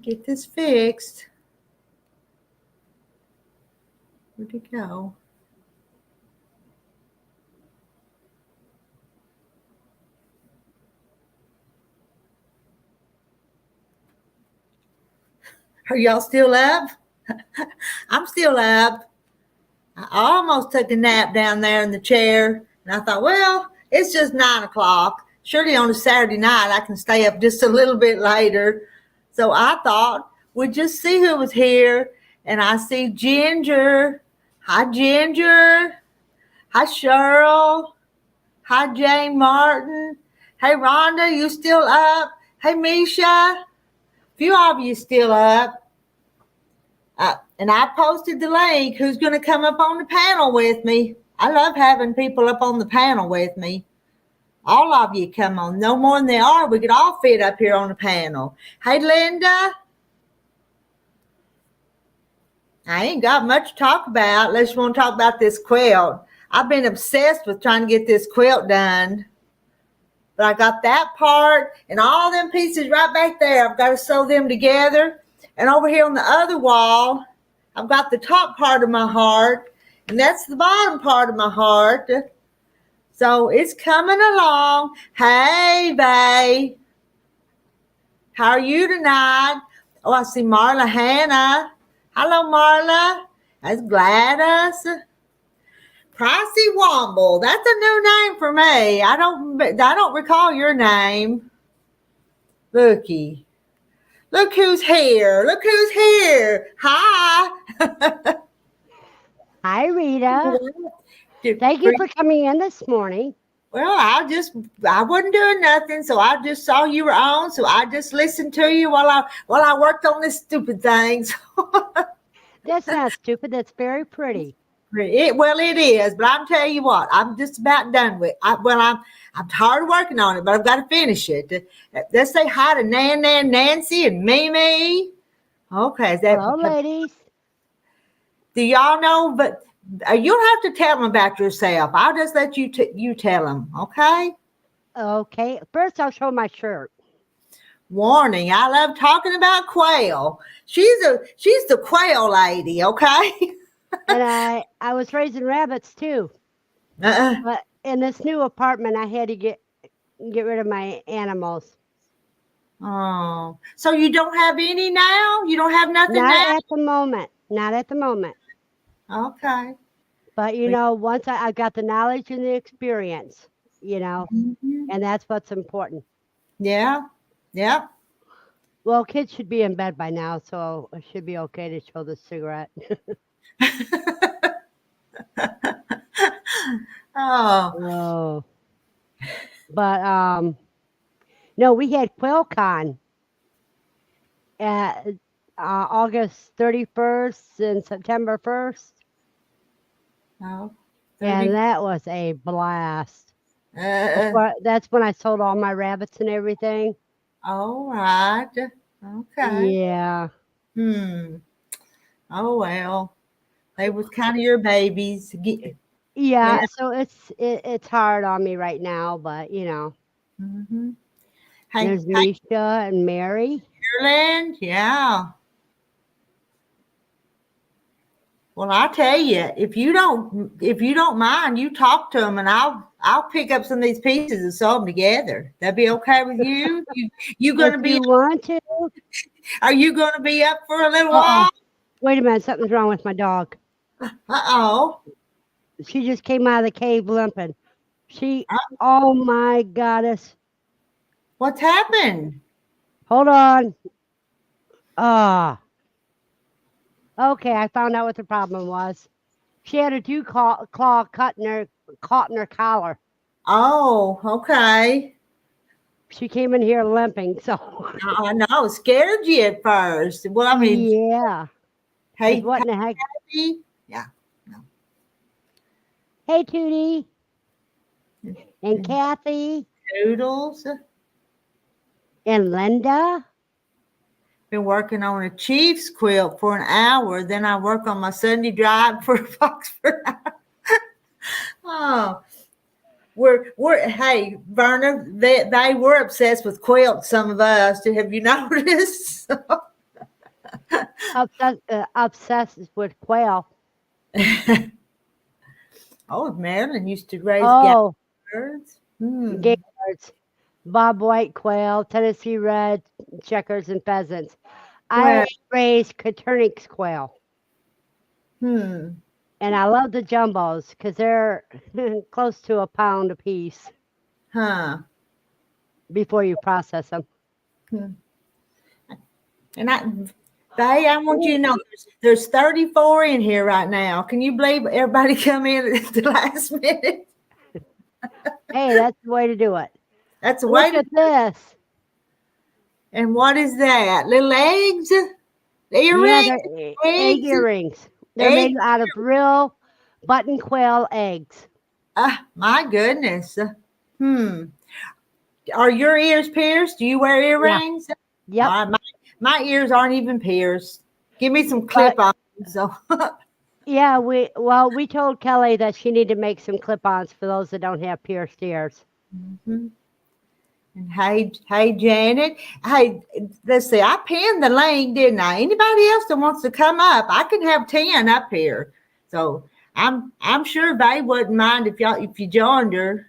Get this fixed. Where'd it go? Are y'all still up? I'm still up. I almost took a nap down there in the chair, and I thought, well, it's just 9 o'clock. Surely on a Saturday night I can stay up just a little bit later. So I thought we'd just see who was here, and I see Ginger. Hi, Ginger. Hi, Cheryl. Hi, Jane Martin. Hey, Rhonda, you still up? Hey, Misha. A few of you still up. And I posted the link. Who's going to come up on the panel with me? I love having people up on the panel with me. All of you come on. No more than they are. We could all fit up here on the panel. Hey, Linda. I ain't got much to talk about unless you want to talk about this quilt. I've been obsessed with trying to get this quilt done. But I got that part and all them pieces right back there. I've got to sew them together. And over here on the other wall, I've got the top part of my heart, and that's the bottom part of my heart. So it's coming along. Hey, babe. How are you tonight? Oh, I see Marla Hannah. Hello, Marla. That's Gladys. Pricey Womble. That's a new name for me. I don't recall your name. Looky. Look who's here. Look who's here. Hi. Hi, Rita. Thank you for coming in this morning. Well, I wasn't doing nothing, so I just saw you were on, so I just listened to you while I worked on this stupid thing. That's not stupid. That's very pretty. It is, but I'm telling you what, I'm just about done with. I'm tired of working on it, but I've got to finish it. Let's say hi to Nan, Nancy, and Mimi. Okay, hello, ladies. Do y'all know? But you don't have to tell them about yourself. I'll just let you tell them. Okay. Okay. First, I'll show my shirt. Warning: I love talking about quail. She's the quail lady. Okay. And I was raising rabbits too. But in this new apartment, I had to get rid of my animals. Oh, so you don't have any now? You don't have nothing now? Not at the moment. Not at the moment. Okay. But, once I got the knowledge and the experience, and that's what's important. Yeah. Yeah. Well, kids should be in bed by now, so it should be okay to show the cigarette. Oh. But no, we had QuilCon at August 31st and September 1st. Oh. And that was a blast. That's when I sold all my rabbits and everything. All right. Okay. Yeah. Oh well. They was kind of your babies. Yeah. So it's hard on me right now, but Mm-hmm. There's Misha and Mary. Ireland, yeah. Well, I tell you, if you don't mind, you talk to them, and I'll pick up some of these pieces and sew them together. That'd be okay with you? You gonna if be? You want to? Are you gonna be up for a little while? Wait a minute, something's wrong with my dog. She just came out of the cave limping. Oh my goddess. What's happened? Hold on. Okay, I found out what the problem was. She had a dew claw caught in her collar. Oh, okay. She came in here limping, so. I know, scared you at first. Well, I mean. Yeah. Hey, what in the heck? Yeah. No. Hey, Tootie. And Kathy. Toodles. And Linda. Been working on a Chiefs quilt for an hour. Then I work on my Sunday drive for a box for an hour. Oh, hey, Verna, they were obsessed with quilts, some of us. Have you noticed? Obsessed with quail. Oh, Marilyn used to raise Oh, birds. Hmm. gaylords, bob white quail, Tennessee red, checkers, and pheasants. Well, I raised Caturnix quail, hmm. and I love the jumbos because they're close to a pound a piece Huh. before you process them. Hmm. And Faye, I want you Ooh, to know there's 34 in here right now. Can you believe everybody come in at the last minute? hey, that's the way to do it. That's the way Look to. at this. And what is that? Little eggs? Yeah, Earrings? they're egg Eggs? earrings. They're Egg? made out of real button quail eggs. My goodness. Hmm. Are your ears pierced? Do you wear Yeah. earrings? Yep. My ears aren't even pierced. Give me some But clip-ons. So yeah, we told Kelly that she needed to make some clip-ons for those that don't have pierced ears. Mhm. And hey, Janet. Hey, let's see. I pinned the link, didn't I? Anybody else that wants to come up, I can have 10 up here. So I'm sure they wouldn't mind if you joined her.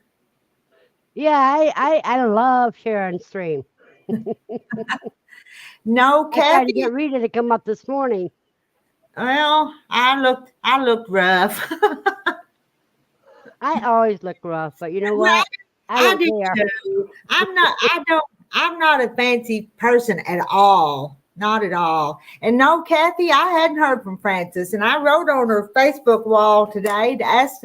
Yeah, I love sharing stream. No, I tried to Kathy. get Rita to come up this morning. Well, I looked rough. I always look rough, but you know Well, what? I I don't do care. too. I'm not a fancy person at all. Not at all. And no, Kathy, I hadn't heard from Frances, and I wrote on her Facebook wall today to asked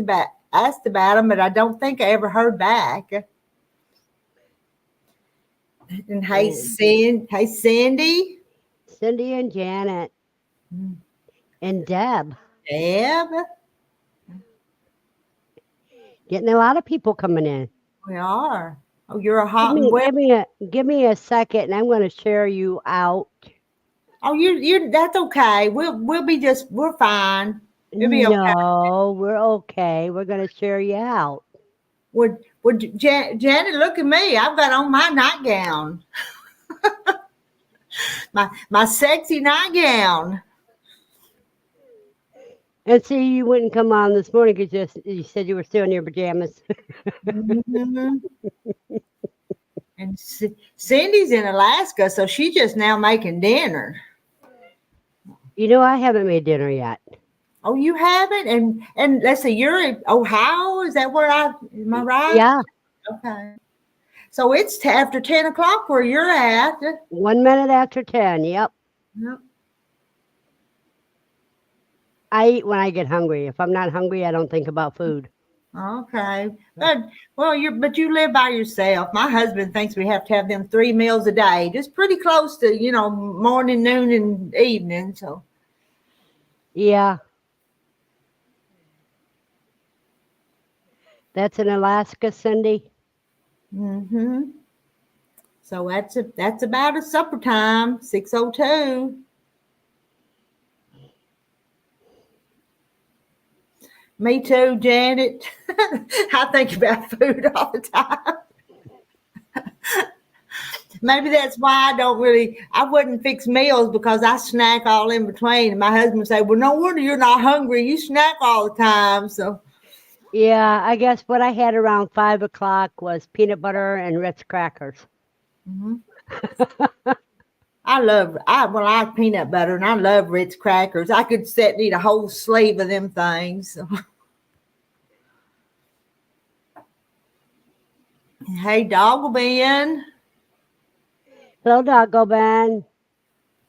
about him, but I don't think I ever heard back. And And Hey Cindy, Cindy and Janet and Deb. Deb, Getting a lot of people coming in. we are. Oh, you're a hot and well. Give me a second and I'm gonna share you out. Oh, you that's okay. We're fine. It'll be okay. No, we're okay. We're gonna share you out. Would Janet, look at me? I've got on my nightgown, my sexy nightgown. And see, you wouldn't come on this morning because you said you were still in your pajamas. Mhm. And Cindy's in Alaska, so she's just now making dinner. You know, I haven't made dinner yet. Oh, you haven't? And let's see, you're in Ohio. Is that where am I right? Yeah, Okay. So it's after 10 o'clock where you're at. 1 minute after 10. Yep. Yep. I eat when I get hungry. If I'm not hungry, I don't think about food. Okay. But you live by yourself. My husband thinks we have to have them 3 meals a day, just pretty close to, morning, noon, and evening. So Yeah, that's in Alaska, Cindy. hmm so that's about a supper time, 6:02. Me too, Janet. I think about food all the time. Maybe that's why I wouldn't fix meals because I snack all in between. And my husband would say, well, no wonder you're not hungry. You snack all the time. So Yeah, I guess what I had around 5 o'clock was peanut butter and Ritz crackers. mhm. I like peanut butter and I love Ritz crackers. I could sit and eat a whole sleeve of them things. So. Hey, Doggle Ben. Hello, Doggo Ben.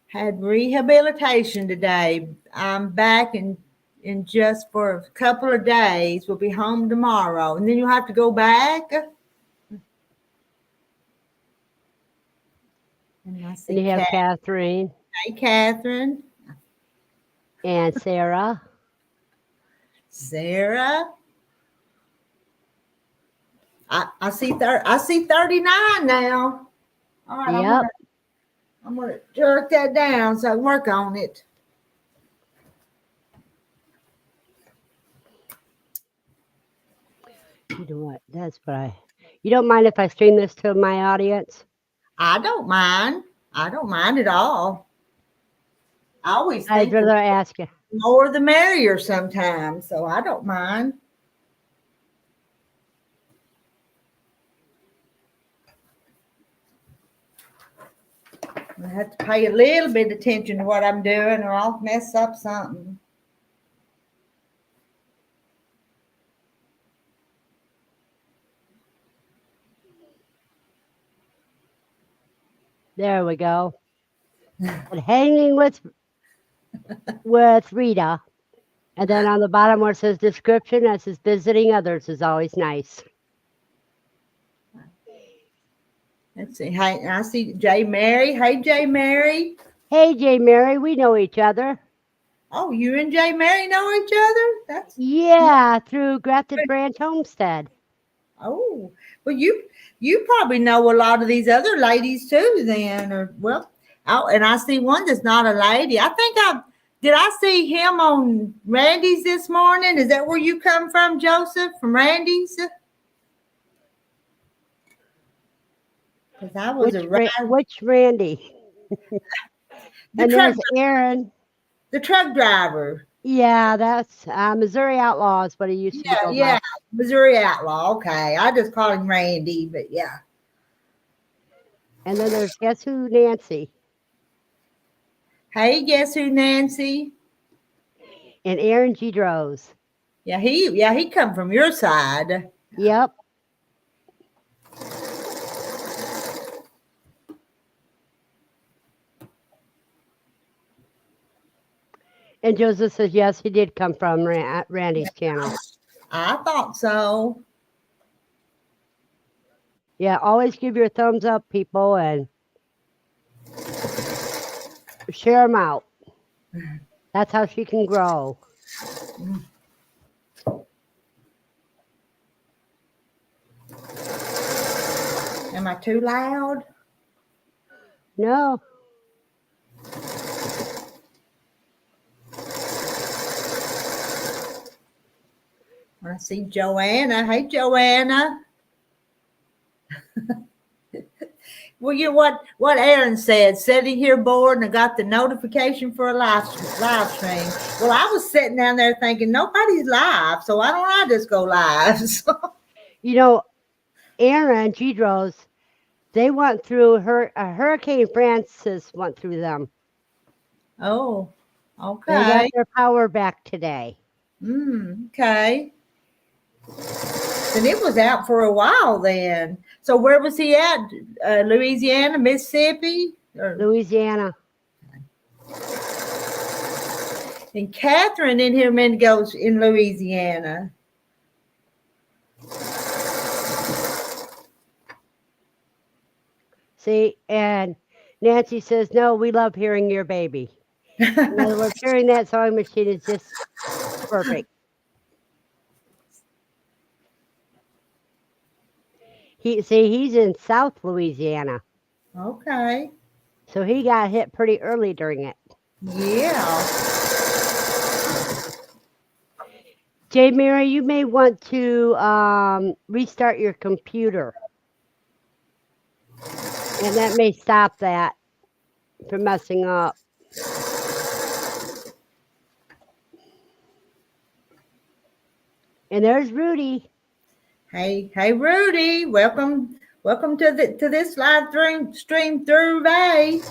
Had rehabilitation today. I'm back in just for a couple of days. We'll be home tomorrow. And then you'll have to go back. And I see And you have Catherine Hey, Catherine. and Sarah. Sarah. I see 39 now. All right, Yep. I'm gonna jerk that down so I can work on it. You know what? That's what I. You don't mind if I stream this to my audience? I don't mind. I don't mind at all. I always I'd think rather ask you. the more the merrier sometimes, so I don't mind. I have to pay a little bit of attention to what I'm doing or I'll mess up something. There we go. And hanging with Rita. And then on the bottom where it says description, that says visiting others is always nice. Let's see. Hey, I see J. Mary. Hey, J. Mary. Hey, J. Mary, we know each other. Oh, you and J. Mary know each other? That's Yeah, through Grafted Branch Homestead. oh. Well, you probably know a lot of these other ladies too. Then, or well, oh, and I see one that's not a lady. I think I see him on Randy's this morning. Is that where you come from, Joseph? From Randy's? Because I was Which Randy? And there's Aaron. The truck driver. Yeah, that's Missouri Outlaws, but he used to go by. Missouri Outlaw. Okay, I just call him Randy, but yeah. And then there's guess who, Nancy. Hey, guess who, Nancy? And Aaron Gedros. Yeah, he come from your side. Yep. And Joseph says, yes, he did come from Randy's channel. I thought so. Yeah, always give your thumbs up, people, and share them out. That's how she can grow. Am I too loud? No. I see Joanna. Hey, Joanna. Well, you know what Aaron said, sitting here bored and I got the notification for a live stream. Well, I was sitting down there thinking nobody's live, so why don't I just go live? You know, Aaron Gedros, they went through Hurricane Francis went through them. Oh, okay. They got their power back today. Okay. And it was out for a while then. So where was he at? Louisiana, Mississippi? Louisiana. And Catherine in here a minute ago in Louisiana. See, and Nancy says, no, we love hearing your baby. In other words, hearing that sewing machine is just perfect. He's in South Louisiana. Okay. So he got hit pretty early during it. Yeah. J. Mary, you may want to restart your computer. And that may stop that from messing up. And there's Rudy. Hey, Rudy! Welcome to this live stream through Ray.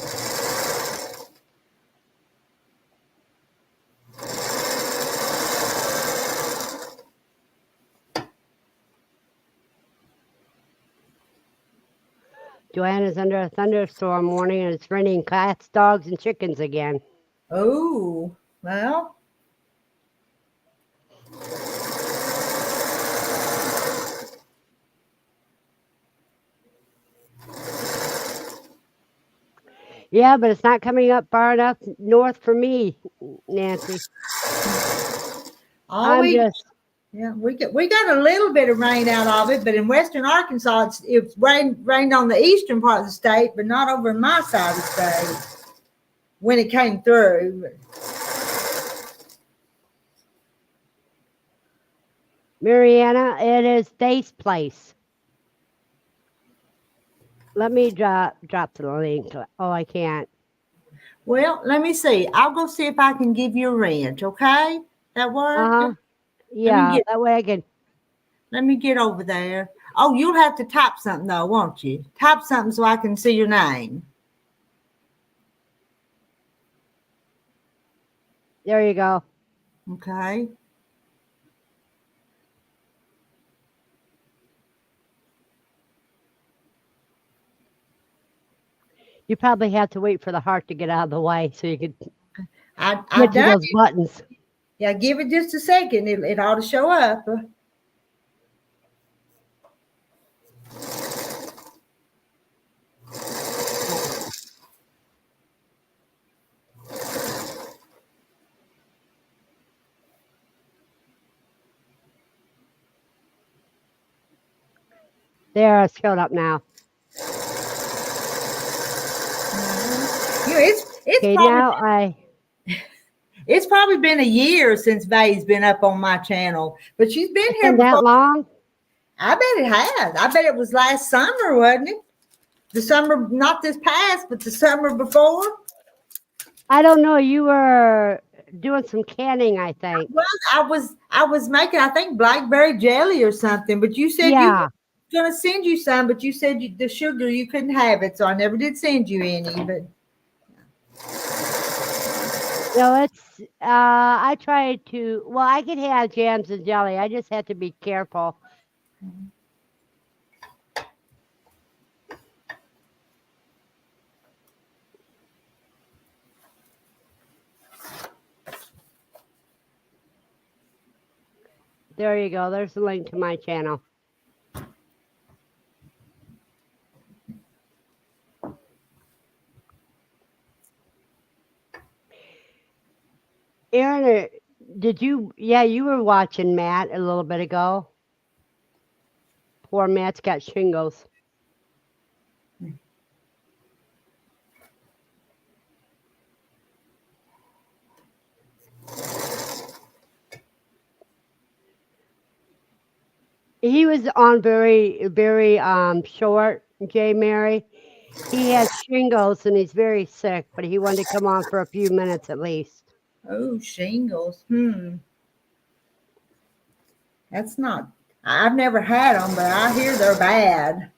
Joanna's under a thunderstorm warning, and it's raining cats, dogs, and chickens again. Oh, well. Yeah, but it's not coming up far enough north for me, Nancy. We got a little bit of rain out of it, but in western Arkansas, it's rained on the eastern part of the state, but not over in my side of the state when it came through. Mariana, it is Dace's place. Let me drop the link. Oh, I can't. Well, let me see. I'll go see if I can give you a wrench, okay? That work? Uh-huh. Let me Yeah, get that way I can. let me get over there. Oh, you'll have to type something though, won't you? Type something so I can see your name. There you go. Okay. You probably have to wait for the heart to get out of the way so you could I get to done those it. buttons. Yeah, give it just a second. It ought to show up. There, it's showed up now. You know, Okay, now it's probably been a year since Vay's been up on my channel, but she's been it's here been that before. long. I bet it has. I bet it was last summer, wasn't it? The summer, not this past, but the summer before. I don't know. You were doing some canning, I think. Well, I was making, I think, blackberry jelly or something, but you said you Yeah. were gonna send you some, but you said the sugar you couldn't have it, so I never did send you any. But No, it's I tried to well, I could have jams and jelly. I just had to be careful. There you go. There's the link to my channel. Aaron, did you yeah, you were watching Matt a little bit ago. Poor Matt's got shingles. He was on very short, Jay Mary. He has shingles and he's very sick, but he wanted to come on for a few minutes at least. oh, shingles. That's not. I've never had them, but I hear they're bad.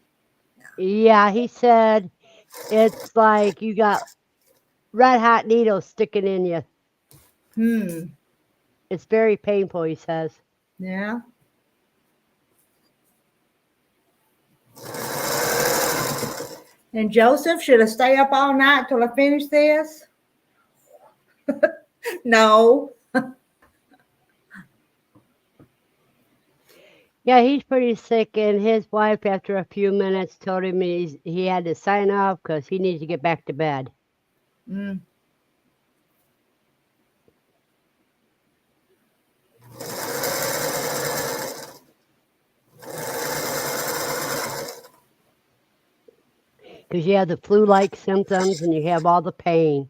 Yeah, he said it's like you got red hot needles sticking in you. Hmm. It's very painful, he says. Yeah. And Joseph, should I stay up all night till I finish this? No. Yeah, he's pretty sick, and his wife, after a few minutes, told him he had to sign off because he needs to get back to bed. Mm. Because you have the flu-like symptoms and you have all the pain.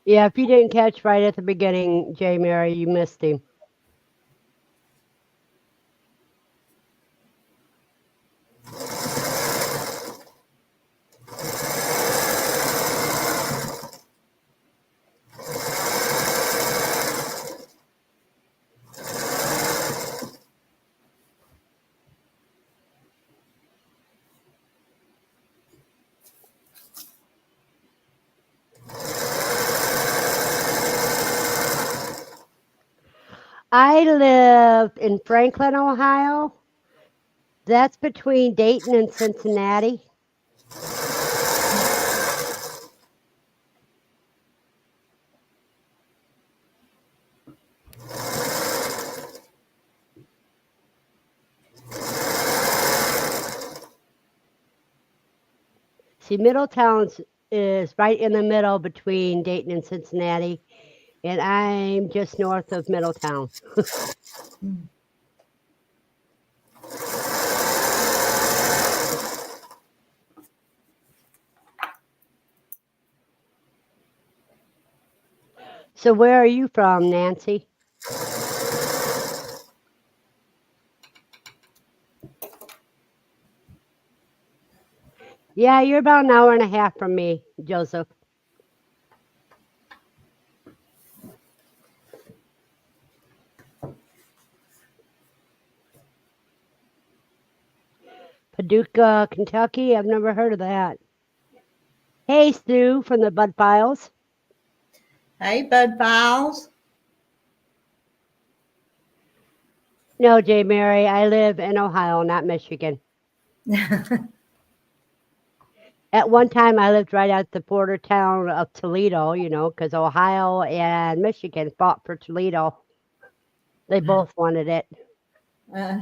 Yeah, if you didn't catch right at the beginning, Jay Mary, you missed him. I live in Franklin, Ohio. That's between Dayton and Cincinnati. See, Middletown is right in the middle between Dayton and Cincinnati. and I'm just north of Middletown. Mm. So where are you from, Nancy? Yeah, you're about an hour and a half from me, Joseph. Paducah, Kentucky. I've never heard of that. Hey, Sue from the Bud Files. Hey, Bud Files. No, J. Mary, I live in Ohio, not Michigan. At one time, I lived right at the border town of Toledo, because Ohio and Michigan fought for Toledo. They both wanted it. uh,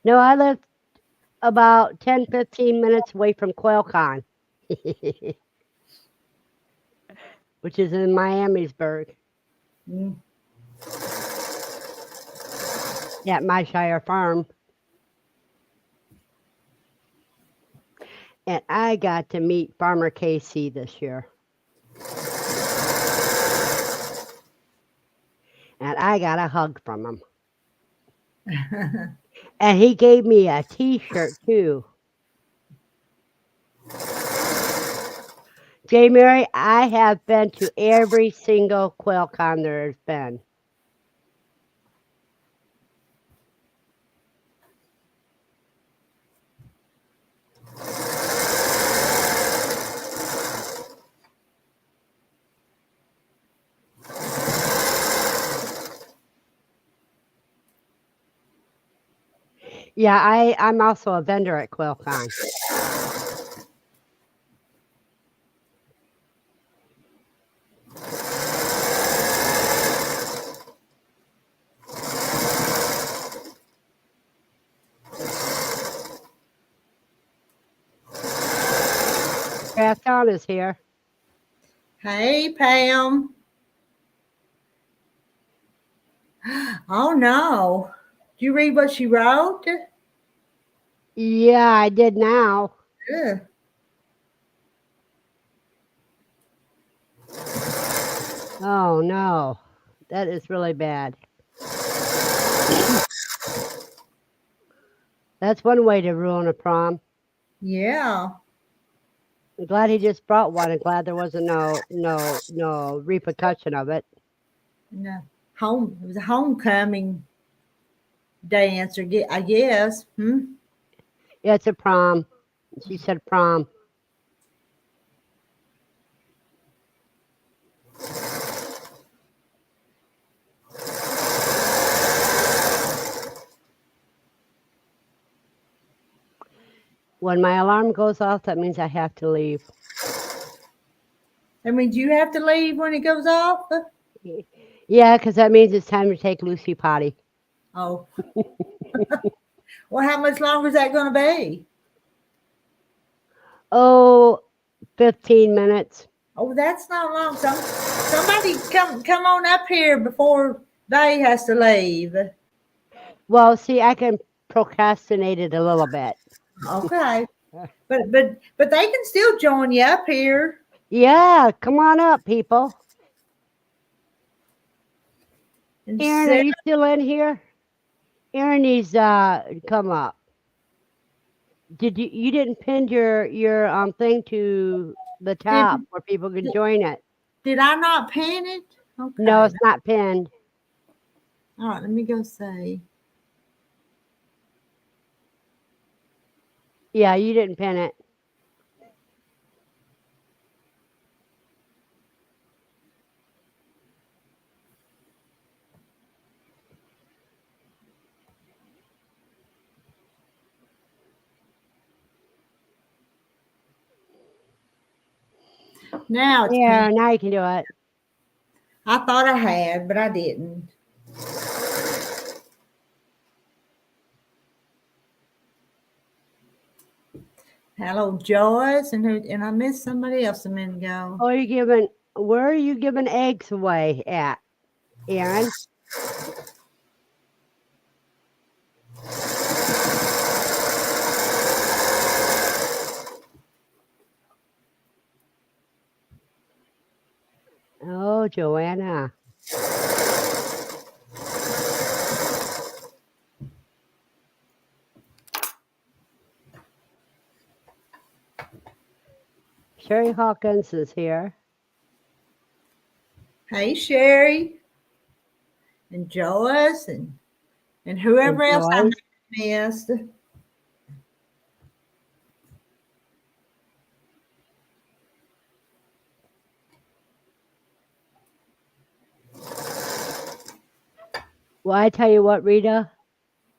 No, I lived about 10, 15 minutes away from QuailCon, which is in Miamisburg mm. at my Shire Farm. And I got to meet Farmer KC this year. And I got a hug from him. And he gave me a t-shirt too. J. Mary, I have been to every single QuailCon there's been. Yeah, I'm also a vendor at QuailCon. Craft is here. Hey, Pam. Oh no. Did you read what she wrote? Yeah, I did now. Ugh. Oh no, that is really bad. That's one way to ruin a prom. Yeah. I'm glad he just brought one. I'm glad there wasn't no repercussion of it. No. Home. It was a homecoming dance, I guess. Hmm? Yeah, it's a prom. She said prom. When my alarm goes off, that means I have to leave. That means you have to leave when it goes off? Yeah, because that means it's time to take Lucy potty. Oh. Well, how much longer is that going to be? Oh, 15 minutes. Oh, that's not long. Somebody come on up here before they has to leave. Well, see, I can procrastinate it a little bit. Okay. But they can still join you up here. Yeah, come on up, people. And Aaron, are Sarah, you still in here? Aaron needs come up. Did you didn't pin your thing to the did top where people can join it? did I not pin it? No, Okay. it's not pinned. All right, let me go see. Yeah, you didn't pin it. Now it's Yeah, pinned. now you can do it. I thought I had, but I didn't. Hello, Joyce, and I missed somebody else a minute ago. Where are you giving eggs away at, Aaron? Oh, Joanna. Sherry Hawkins is here. Hey, Sherry, and Joyce, and whoever And else I Joyce. missed. Well, I tell you what, Rita.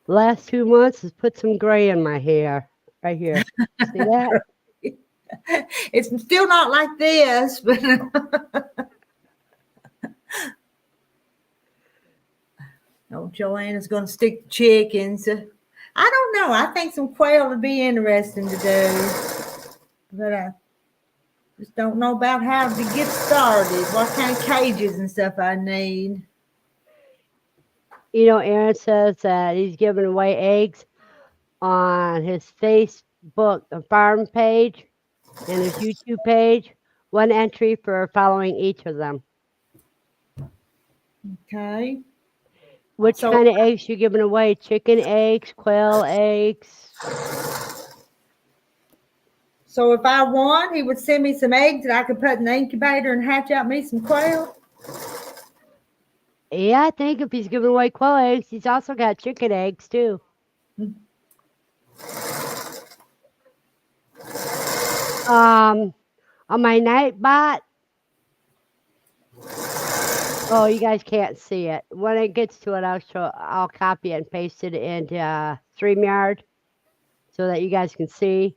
The last 2 months has put some gray in my hair. Right here. See that? It's still not like this, but oh, Joanna's going to stick the chickens. I don't know. I think some quail would be interesting to do, but I just don't know about how to get started. What kind of cages and stuff I need. You know, Aaron says that he's giving away eggs on his Facebook farm page and his YouTube page. One entry for following each of them. Okay. Which So, kind of eggs you giving away? Chicken eggs, quail eggs? so if I won, he would send me some eggs that I could put in the incubator and hatch out me some quail. Yeah, I think if he's giving away quail eggs, he's also got chicken eggs too. On my Nightbot. Oh, you guys can't see it. When it gets to it, I'll copy it and paste it into StreamYard so that you guys can see,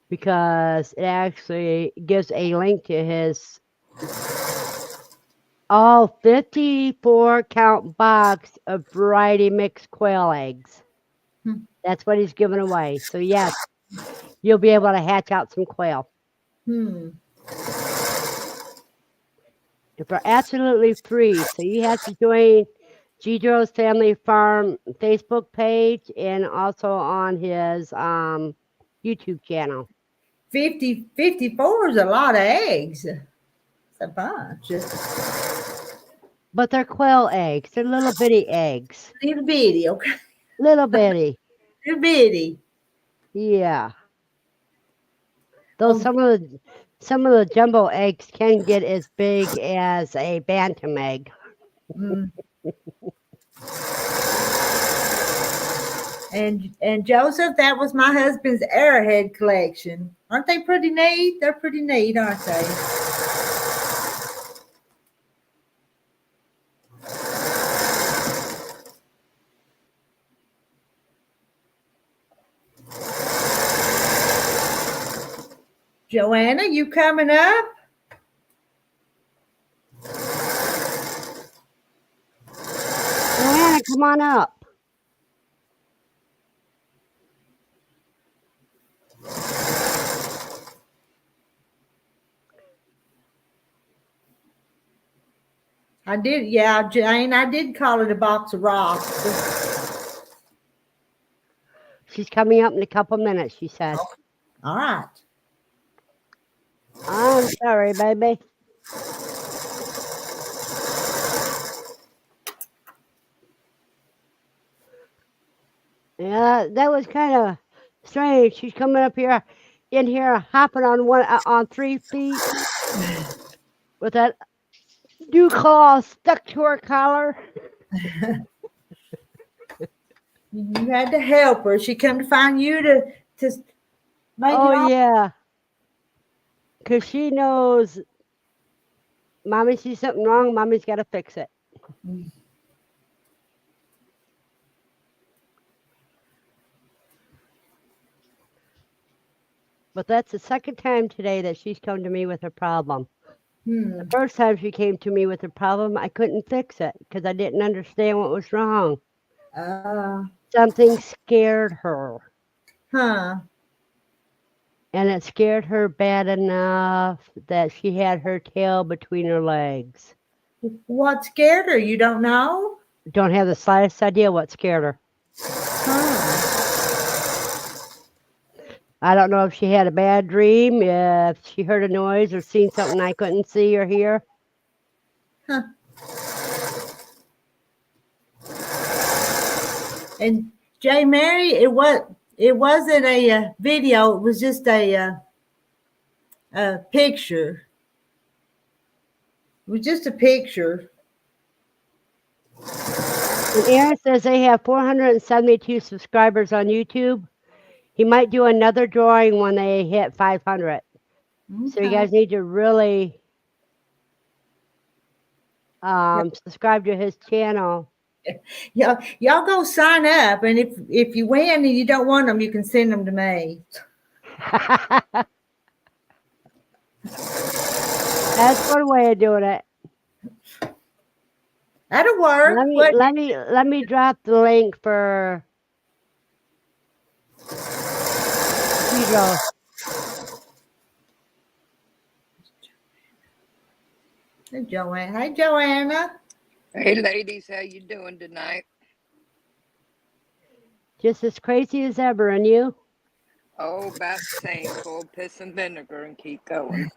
because it actually gives a link to his all 54 count box of variety mixed quail eggs. That's what he's giving away. So yes, you'll be able to hatch out some quail. They're absolutely free. So you have to join Gidro's Family Farm Facebook page and also on his YouTube channel. 54 is a lot of eggs. It's a bunch. But they're quail eggs. They're little bitty eggs. Little bitty, okay. Little bitty. Little bitty. Yeah. Though some of the jumbo eggs can get as big as a bantam egg. And Joseph, that was my husband's arrowhead collection. Aren't they pretty neat? They're pretty neat, aren't they? Joanna, you coming up? Joanna, come on up. I did, yeah, Jane, I did call it a box of rocks. She's coming up in a couple minutes, she said. All right. I'm sorry, baby. Yeah, that was kind of strange. She's coming up here, in here, hopping on 3 feet with that dew claw stuck to her collar. You had to help her. She come to find you to make it all. Yeah, because she knows Mommy sees something wrong, Mommy's got to fix it. But that's the second time today that she's come to me with a problem. The first time she came to me with a problem, I couldn't fix it because I didn't understand what was wrong. Something scared her. Huh. And it scared her bad enough that she had her tail between her legs. What scared her? You don't know? Don't have the slightest idea what scared her. Huh. I don't know if she had a bad dream, if she heard a noise or seen something I couldn't see or hear. Huh. And J. Mary, it wasn't a video. It was just a picture. It was just a picture. And Aaron says they have 472 subscribers on YouTube. He might do another drawing when they hit 500. So you Okay. guys need to really subscribe to his channel. Y'all go sign up, and if you win and you don't want them, you can send them to me. That's one way of doing it. That'll work. Let me drop the link for Pedro. Hey, Joanna. Hey, Joanna. Hey ladies, how you doing tonight? Just as crazy as ever, and you? Oh, about the same. Full piss and vinegar and keep going.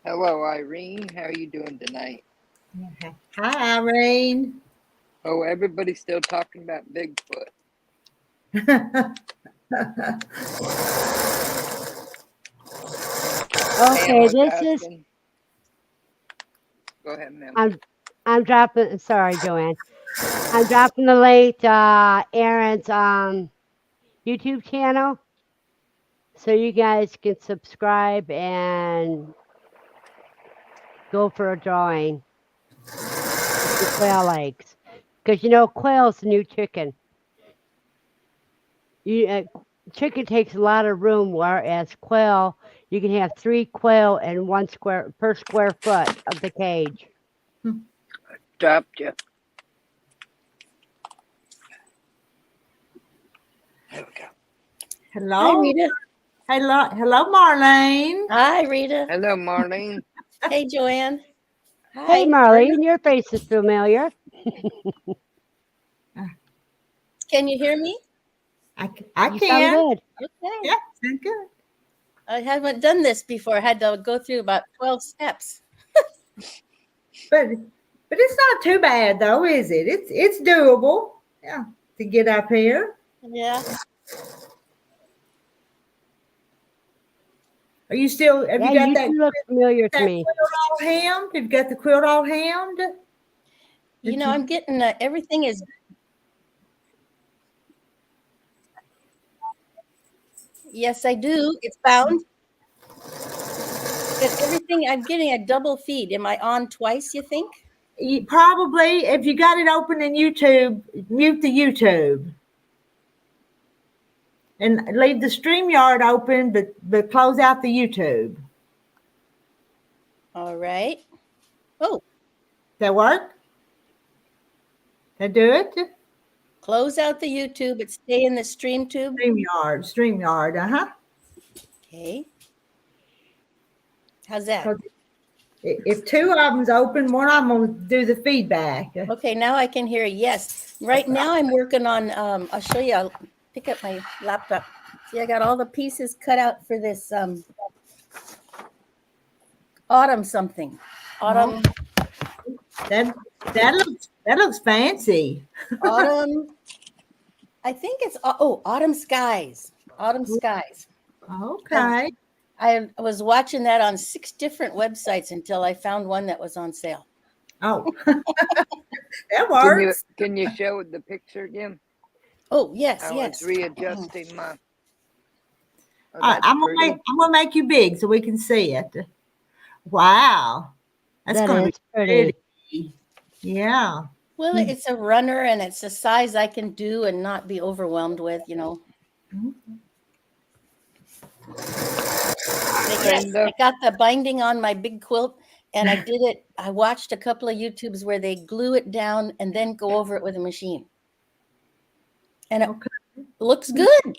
Hello, Irene. How are you doing tonight? Hi, Irene. Oh, everybody's still talking about Bigfoot. Okay, this is. Go ahead, ma'am. I'm dropping. Sorry, Joanne. I'm dropping the link to Aaron's YouTube channel, so you guys can subscribe and go for a drawing. The quail eggs, because you know quail's the new chicken. Chicken takes a lot of room, whereas quail, you can have 3 quail in per square foot of the cage. Dropped you. There we go. Hello. Hi, Rita. Hello, Marlene. Hi, Rita. Hello, Marlene. Hey, Joanne. Hi. Hey, Marlene, your face is familiar. Can you hear me? I You can. sound good. Okay. Yeah, sound good. I haven't done this before. I had to go through about 12 steps. But it's not too bad though, is it? It's doable. Yeah, to get up here. Yeah. Are you still? Have you got You that? two look familiar to That me. quilt all hemmed? Have you got the quilt all hemmed? You know, I'm getting everything is. Yes, I do. It's bound. But everything, I'm getting a double feed. Am I on twice, you think? Probably. If you got it open in YouTube, mute the YouTube. And leave the StreamYard open, but close out the YouTube. All right. Oh. That work? That do it? Close out the YouTube, but stay in the stream tube. StreamYard, uh-huh. Okay. How's that? If 2 of them's open, one of them will do the feedback. Okay, now I can hear yes. Right now I'm working on, I'll show you, I'll pick up my laptop. See, I got all the pieces cut out for this autumn something. Autumn. That looks fancy. Autumn. I think it's, autumn skies. Autumn skies. Okay. I was watching that on 6 different websites until I found one that was on sale. Oh, that works. Can you show the picture again? Oh, yes, I was readjusting my. I'm gonna make you big so we can see it. Wow, that's gonna be pretty. Yeah. Well, it's a runner and it's a size I can do and not be overwhelmed with, you know. Yes, I got the binding on my big quilt. And I did it. I watched a couple of YouTubes where they glue it down and then go over it with a machine. And it Okay. looks good.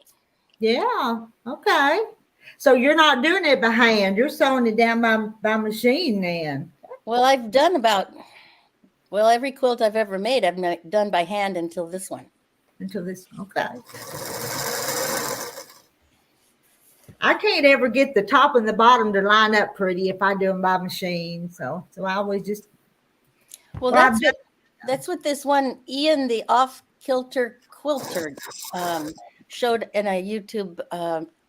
Yeah. Okay. So you're not doing it by hand. You're sewing it down by machine then. Well, I've done every quilt I've ever made, I've done by hand until this one. Until this. Okay. I can't ever get the top and the bottom to line up pretty if I do them by machine. So I always just. Well, Well, that's what this one, Ian, the off-kilter quilter, showed in a YouTube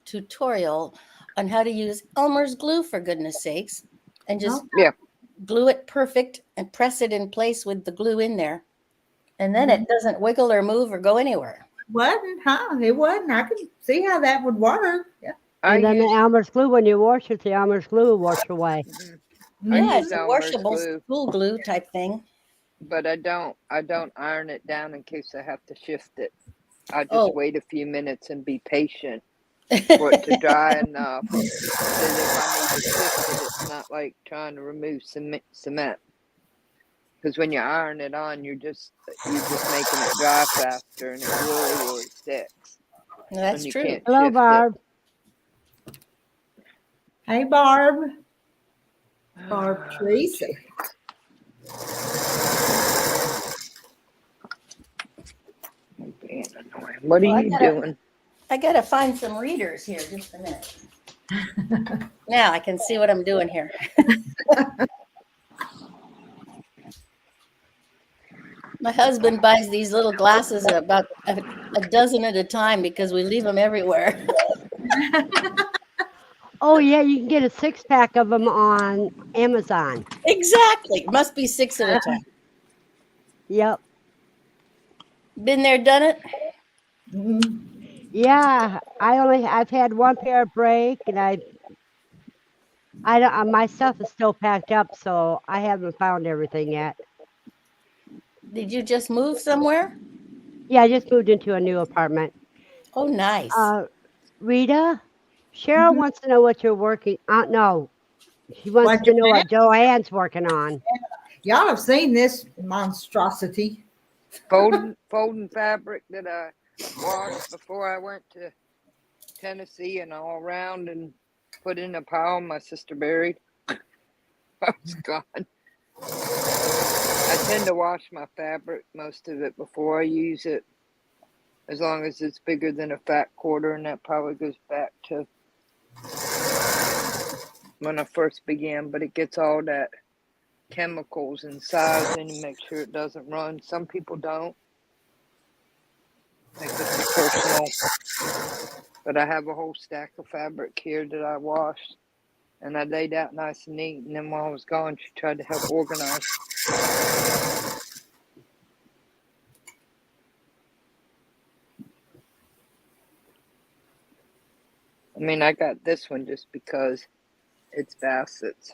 tutorial on how to use Elmer's glue, for goodness sakes, and just Yeah. glue it perfect and press it in place with the glue in there. And then it doesn't wiggle or move or go anywhere. Wasn't, huh? It wasn't. I can see how that would work. Yeah. I And then use, the Elmer's glue, when you wash it, the Elmer's glue will wash away. I Yeah, use it's a Elmer's washable glue, school glue type thing. but I don't iron it down in case I have to shift it. I just Oh. wait a few minutes and be patient for it to dry enough that if I need to shift it, it's not like trying to remove cement. Because when you iron it on, you're just making it dry faster, and it really sticks. That's when you true. can't Hello, shift Barb. Hey, Barb. it. Barb Teresa. Being annoying. What are Well, you doing? I gotta find some readers here. Just a minute. Now I can see what I'm doing here. My husband buys these little glasses about a dozen at a time because we leave them everywhere. Oh, yeah, you can get a 6-pack of them on Amazon. Exactly. Must be 6 at a time. Yep. Been there, done it? Mhm. Yeah, I've had one pair break, and I don't, my stuff is still packed up, so I haven't found everything yet. Did you just move somewhere? Yeah, I just moved into a new apartment. Oh, nice. Rita, Cheryl wants to know what you're working on. No, she wants What, to know what Joanne's working on. y'all have seen this monstrosity. Folding fabric that I washed before I went to Tennessee and all around and put in a pile my sister buried. I was gone. I tend to wash my fabric, most of it, before I use it, as long as it's bigger than a fat quarter, and that probably goes back to when I first began, but it gets all that chemicals inside and you make sure it doesn't run. Some people don't. I think this is personal, but I have a whole stack of fabric here that I washed, and I laid out nice and neat, and then while I was gone, she tried to help organize. I mean, I got this one just because it's Bassett's.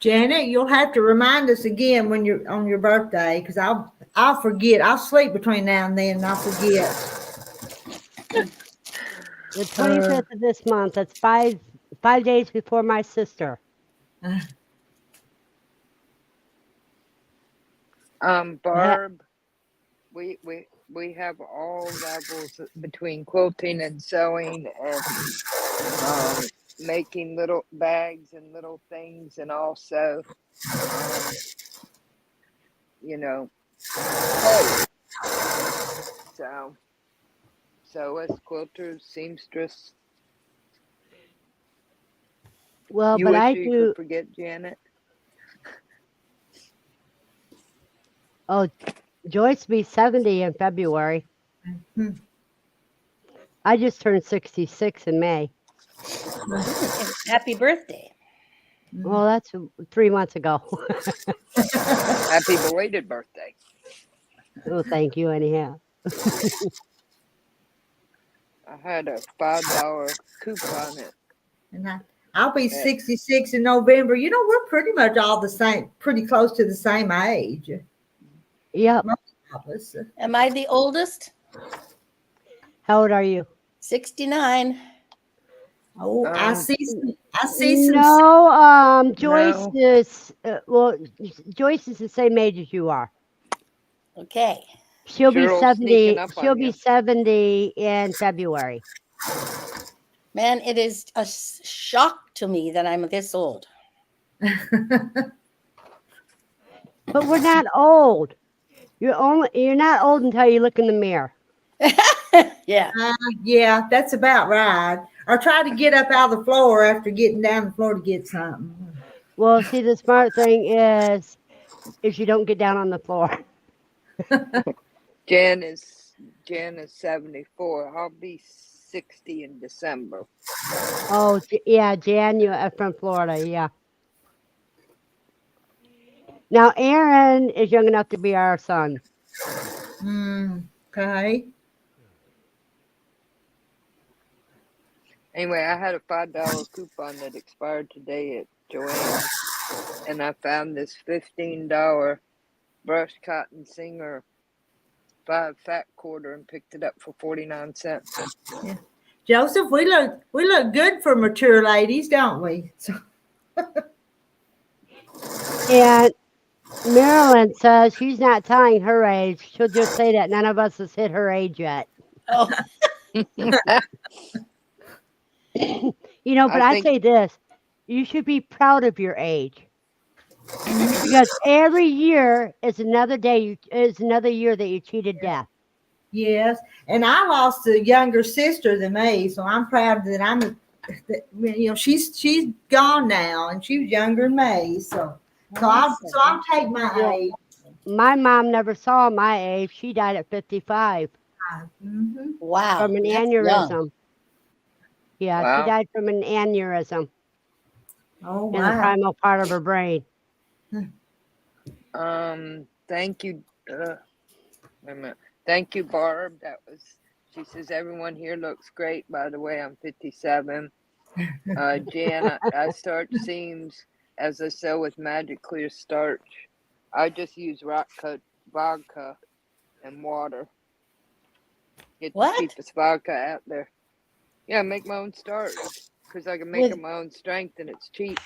Janet, you'll have to remind us again when you're on your birthday, because I'll forget. I'll sleep between now and then, and I'll forget. The 25th of this month. That's five days before my sister. Barb, we have all levels between quilting and sewing and making little bags and little things, and also so as quilters, seamstress. Well, You but wish I you do. could forget Janet. Oh, Joyce will be 70 in February. Hmm. I just turned 66 in May. Happy birthday. Well, that's 3 months ago. Happy belated birthday. Oh, thank you, anyhow. I had a $5 coupon it. And I'll be 66 in November. You know, we're pretty much all the same, pretty close to the same age. Yep. Most of us. Am I the oldest? How old are you? 69. Oh, I Um, see some. I see some. No, Joyce No. is Joyce is the same age as you are. Okay. She'll be Cheryl's sneaking 70. up She'll on be you. 70 in February. Man, it is a shock to me that I'm this old. But we're not old. You're not old until you look in the mirror. Yeah. Yeah, that's about right. Or try to get up out of the floor after getting down the floor to get something. Well, see, the smart thing is you don't get down on the floor. Jan is 74. I'll be 60 in December. Oh, yeah, Jan, you are from Florida, yeah. Now, Aaron is young enough to be our son. Okay. Anyway, I had a $5 coupon that expired today at Joann's, and I found this $15 brush cotton Singer 5 fat quarter and picked it up for 49 cents. Joseph, we look good for mature ladies, don't we? So, And Marilyn says she's not telling her age. She'll just say that none of us has hit her age yet. Oh, You know, but I I think say this, you should be proud of your age. Because every year is another year that you cheated death. yes, and I lost a younger sister than me, so I'm proud that she's gone now, and she was younger than me. So I'll take my Yeah. age. My mom never saw my age. She died at 55 Mm-hmm. wow. from an That's young. aneurysm. Yeah, she wow. died from an aneurysm Oh in the wow. primal part of her brain. Thank you. Wait a minute. Thank you, Barb. She says everyone here looks great. By the way, I'm 57. Jan, I start seams as I sew with Magic Clear starch. I just use rock cut vodka and water. Get What? the cheapest vodka out there. Yeah, make my own starch because I can make With- it my own strength and it's cheap.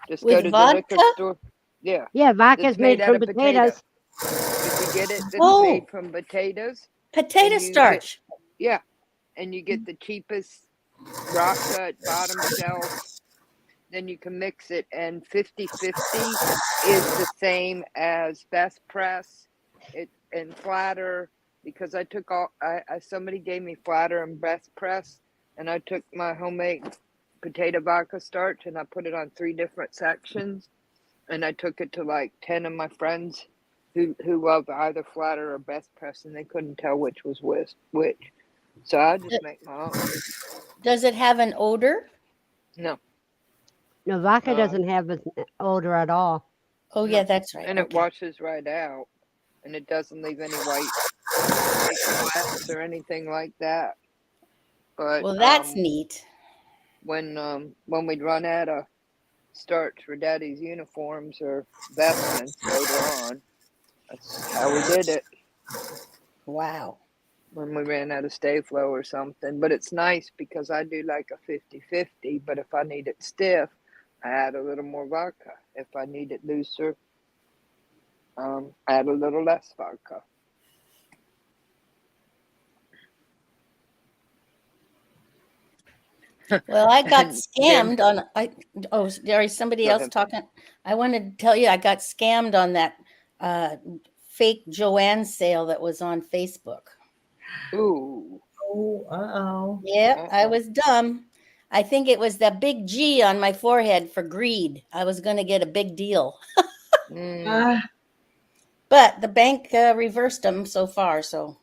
Just with go to vodka? the liquor store. Yeah, Yeah, vodka's it's made made out from of potato. potatoes. If you get it, that's Oh. made from potatoes. Potato And you starch. Yeah, and you get the cheapest rock cut bottom shelf. Then you can mix it, and 50/50 is the same as best press and flatter, because I took somebody gave me flatter and best press, and I took my homemade potato vodka starch and I put it on 3 different sections, and I took it to like 10 of my friends who love either flatter or best press, and they couldn't tell which was which. So I just make my own. Does it have an odor? No. No, vodka doesn't have an odor at all. Oh, No. yeah, that's right. And it Okay. washes right out, and it doesn't leave any white flats or anything like that. But Well, that's neat. when we'd run out of starch for Daddy's uniforms or vestments later on, that's how we did it. Wow. When we ran out of stay flow or something. But it's nice because I do like a 50/50, but if I need it stiff, I add a little more vodka. If I need it looser, add a little less vodka. Well, I got And scammed on. There is somebody Go else ahead. talking. I wanted to tell you I got scammed on that fake Joanne sale that was on Facebook. Ooh. Oh, uh-oh. Yeah, I was dumb. I think it was that big G on my forehead for greed. I was going to get a big deal, but the bank reversed them so far. So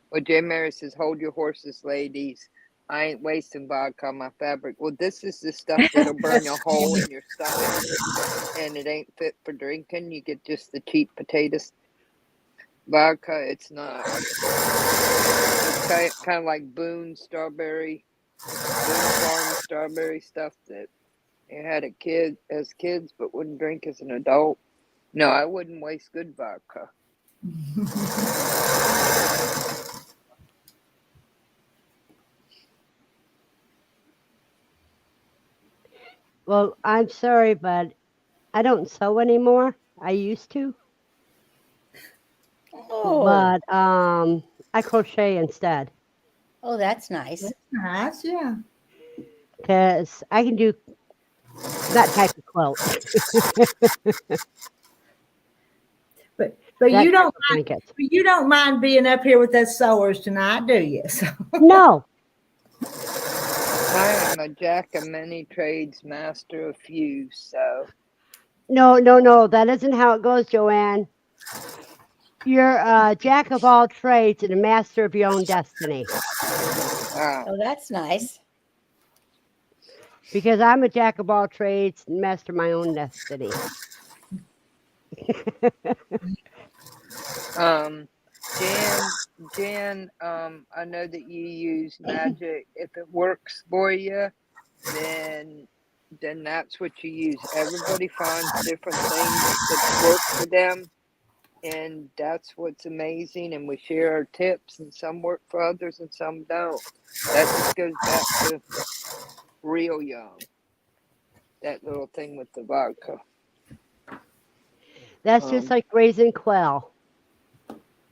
Well, J. Mary says, hold your horses, ladies. I ain't wasting vodka on my fabric. Well, this is the stuff that'll burn a hole in your stomach, and it ain't fit for drinking. You get just the cheap potatoes vodka. It's not. It's kind of like Boone Farm strawberry stuff that you had as kids, but wouldn't drink as an adult. No, I wouldn't waste good vodka. Well, I'm sorry, but I don't sew anymore. I used to, Oh, but I crochet instead oh, that's nice. Nice, yeah. because I can do that type of quilt, But that type of blanket. you don't mind being up here with us sewers tonight, do you? So, No, I am a jack of many trades, master of few. So no. That isn't how it goes, Joanne. You're a jack of all trades and a master of your own destiny. Oh, that's nice. Because I'm a jack of all trades and master my own destiny. Jan, I know that you use magic. If it works for you, then that's what you use. Everybody finds different things that work for them, and that's what's amazing. And we share our tips, and some work for others and some don't. That just goes back to real young, that little thing with the vodka. That's just like raising quail.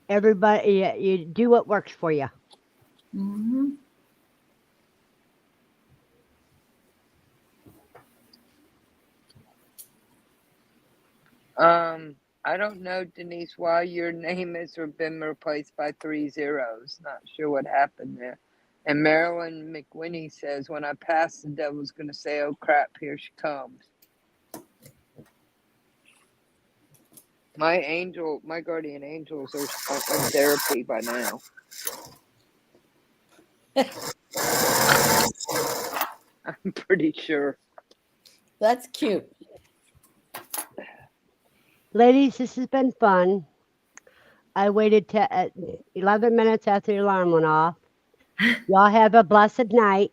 Everybody, you do what works for you. mhm. I don't know, Denise, why your name has been replaced by 3 zeros. Not sure what happened there. And Marilyn McWhinney says, when I pass, the devil's going to say, oh crap, here she comes. My guardian angels are in therapy by now. I'm pretty sure. That's cute. Ladies, this has been fun. I waited 11 minutes after the alarm went off. Y'all have a blessed night.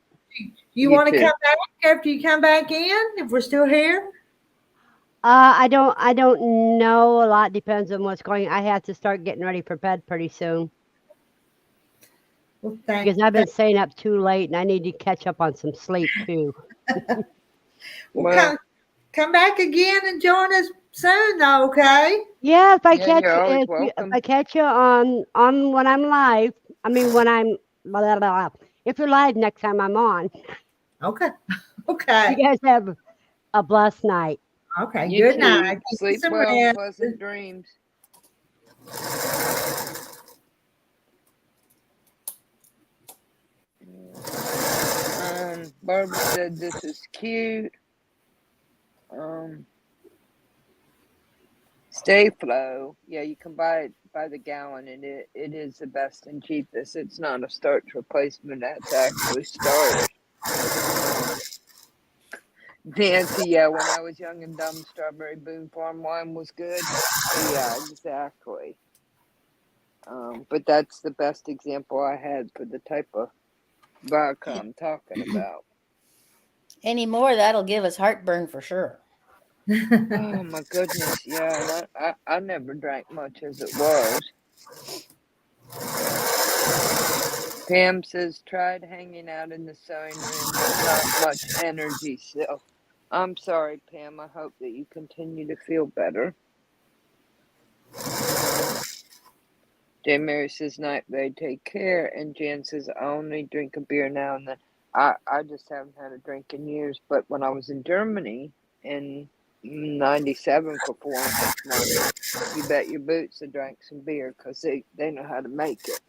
You You want to too. come back after you come back in if we're still here? I don't know. A lot depends on what's going. I have to start getting ready for bed pretty soon Well, because I've been staying up too late and I need to catch up on some sleep too. Well, come back again and join us soon, though, okay? Yeah, if I yeah, catch you're always if welcome. I catch you on when I'm live. I mean when I'm blah, blah, blah. If you're live next time I'm on. Okay. Okay. You guys have a blessed night. Okay. You Good too. night. Get you Sleep some well, rest. pleasant dreams. Barbara said this is cute. Stay Flow. Yeah, you can buy it by the gallon, and it is the best and cheapest. It's not a starch replacement. That's actually starch. Nancy, yeah, when I was young and dumb, Strawberry Boom Farm wine was good. Yeah, exactly. But that's the best example I had for the type of vodka I'm talking about. Any more, that'll give us heartburn for sure. Oh my goodness, yeah, and I never drank much as it was. Pam says, tried hanging out in the sewing room, but not much energy still. I'm sorry, Pam. I hope that you continue to feel better. Jane Mary says, night, babe, take care. And Jan says, I only drink a beer now and then. I just haven't had a drink in years. But when I was in Germany in 97 for 4.5 months, you bet your boots I drank some beer because they know how to make it.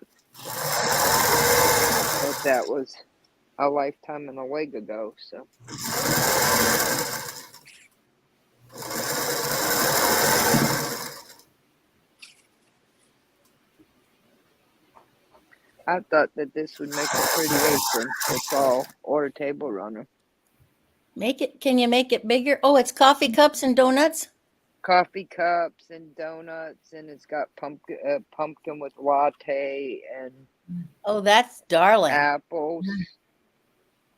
But that was a lifetime and a leg ago, so. I thought that this would make a pretty apron for fall or a table runner. Make it. Can you make it bigger? Oh, it's coffee cups and donuts. Coffee cups and donuts, and it's got pumpkin with latte and Oh, that's darling. apples,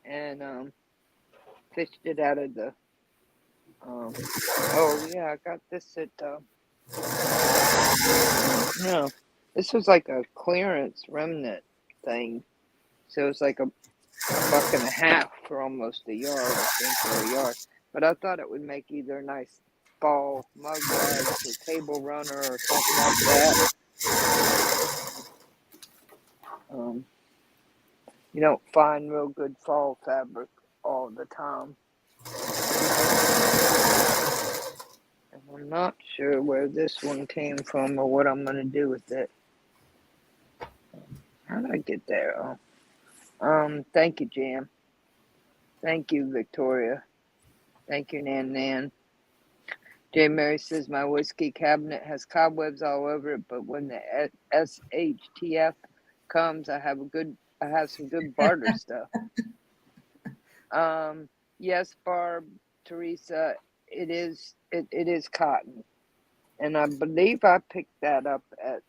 and fished it out of the. Oh yeah, I got this at. No, this was like a clearance remnant thing, so it was like $1.50 for almost a yard, I think, or a yard. But I thought it would make either a nice fall mug bags or table runner or something like that. You don't find real good fall fabric all the time. And I'm not sure where this one came from or what I'm going to do with it. How did I get there? Oh. Thank you, Jan. Thank you, Victoria. Thank you, Nan. J. Mary says my whiskey cabinet has cobwebs all over it, but when the SHTF comes, I have some good barter stuff. Yes, Barb, Teresa, it is cotton, and I believe I picked that up at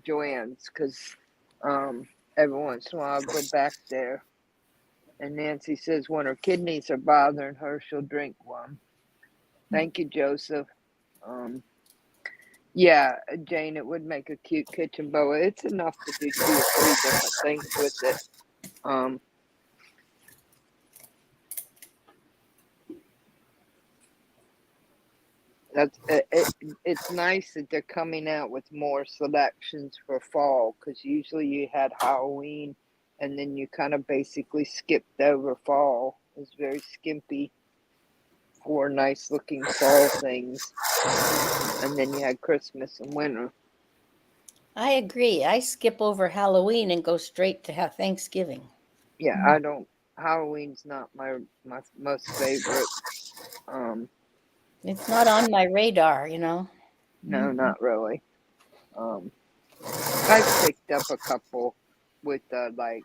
Joanne's because every once in a while I'll go back there. And Nancy says when her kidneys are bothering her, she'll drink one. Thank you, Joseph. Yeah, Jane, it would make a cute kitchen boa. It's enough to do 2 or 3 different things with it. It's nice that they're coming out with more selections for fall, because usually you had Halloween and then you kind of basically skipped over fall. It's very skimpy for nice looking fall things, and then you had Christmas and winter. I agree. I skip over Halloween and go straight to have Thanksgiving. Yeah, I don't. Halloween's not my most favorite. It's not on my radar, you know. No, not really. I've picked up a couple with dotties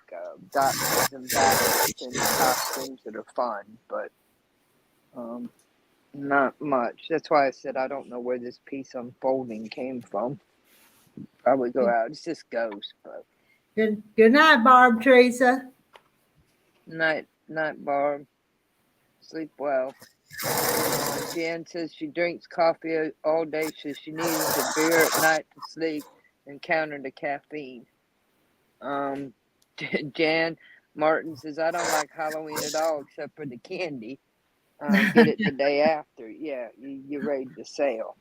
and baskets and costumes that are fun, but not much. That's why I said I don't know where this piece unfolding came from. Probably go out. It's just ghost, but Good night, Barb, Teresa. night, Barb. Sleep well. Jan says she drinks coffee all day, so she needs a beer at night to sleep and counter the caffeine. Jan Martin says I don't like Halloween at all except for the candy. Get it the day after. Yeah, you raid the sale.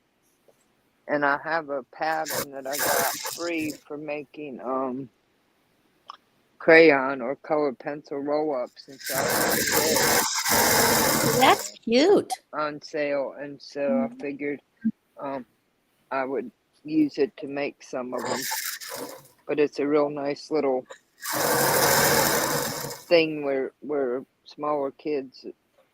And I have a pattern that I got free for making crayon or colored pencil roll-ups, and so I found this That's cute. on sale, and so I figured I would use it to make some of them. But it's a real nice little thing where smaller kids,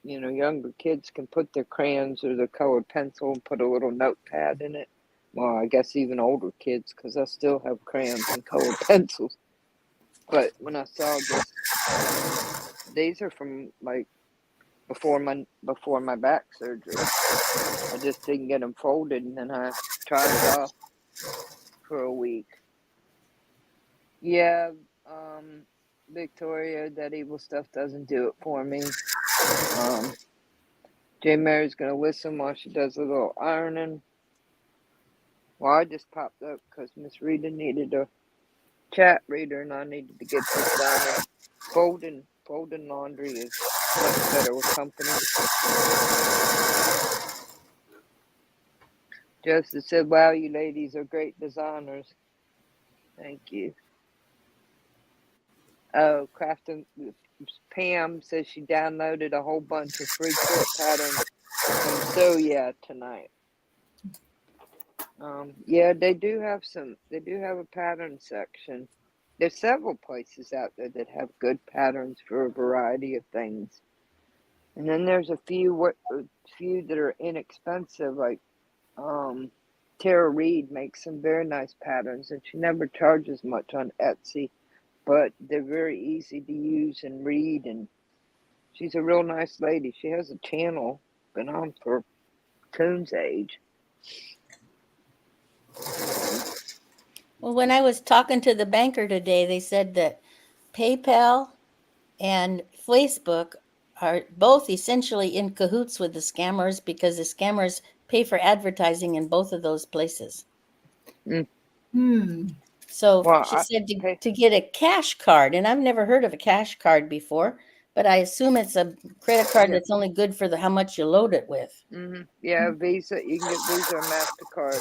younger kids can put their crayons or their colored pencil and put a little notepad in it. Well, I guess even older kids, because I still have crayons and colored pencils. But when I saw this, these are from like before my back surgery. I just didn't get them folded, and then I tried it off for a week. Yeah, Victoria, that evil stuff doesn't do it for me. J. Mary's gonna listen while she does a little ironing. Well, I just popped up because Miss Rita needed a chat reader, and I needed to get this done. And folding laundry is much better with company. Joseph said, "Wow, you ladies are great designers." Thank you. Oh, crafting. Pam says she downloaded a whole bunch of free quilt patterns from So Yeah tonight. Yeah, they do have a pattern section. There's several places out there that have good patterns for a variety of things. And then there's a few that are inexpensive, like Tara Reid makes some very nice patterns, and she never charges much on Etsy, but they're very easy to use and read, and she's a real nice lady. She has a channel, been on for Coon's age. Well, when I was talking to the banker today, they said that PayPal and Facebook are both essentially in cahoots with the scammers because the scammers pay for advertising in both of those places. So Well, she said to get a cash card, and I've never heard of a cash card before, But I assume it's a credit card Yeah. that's only good for how much you load it with. Yeah, Visa. You can get Visa or MasterCard.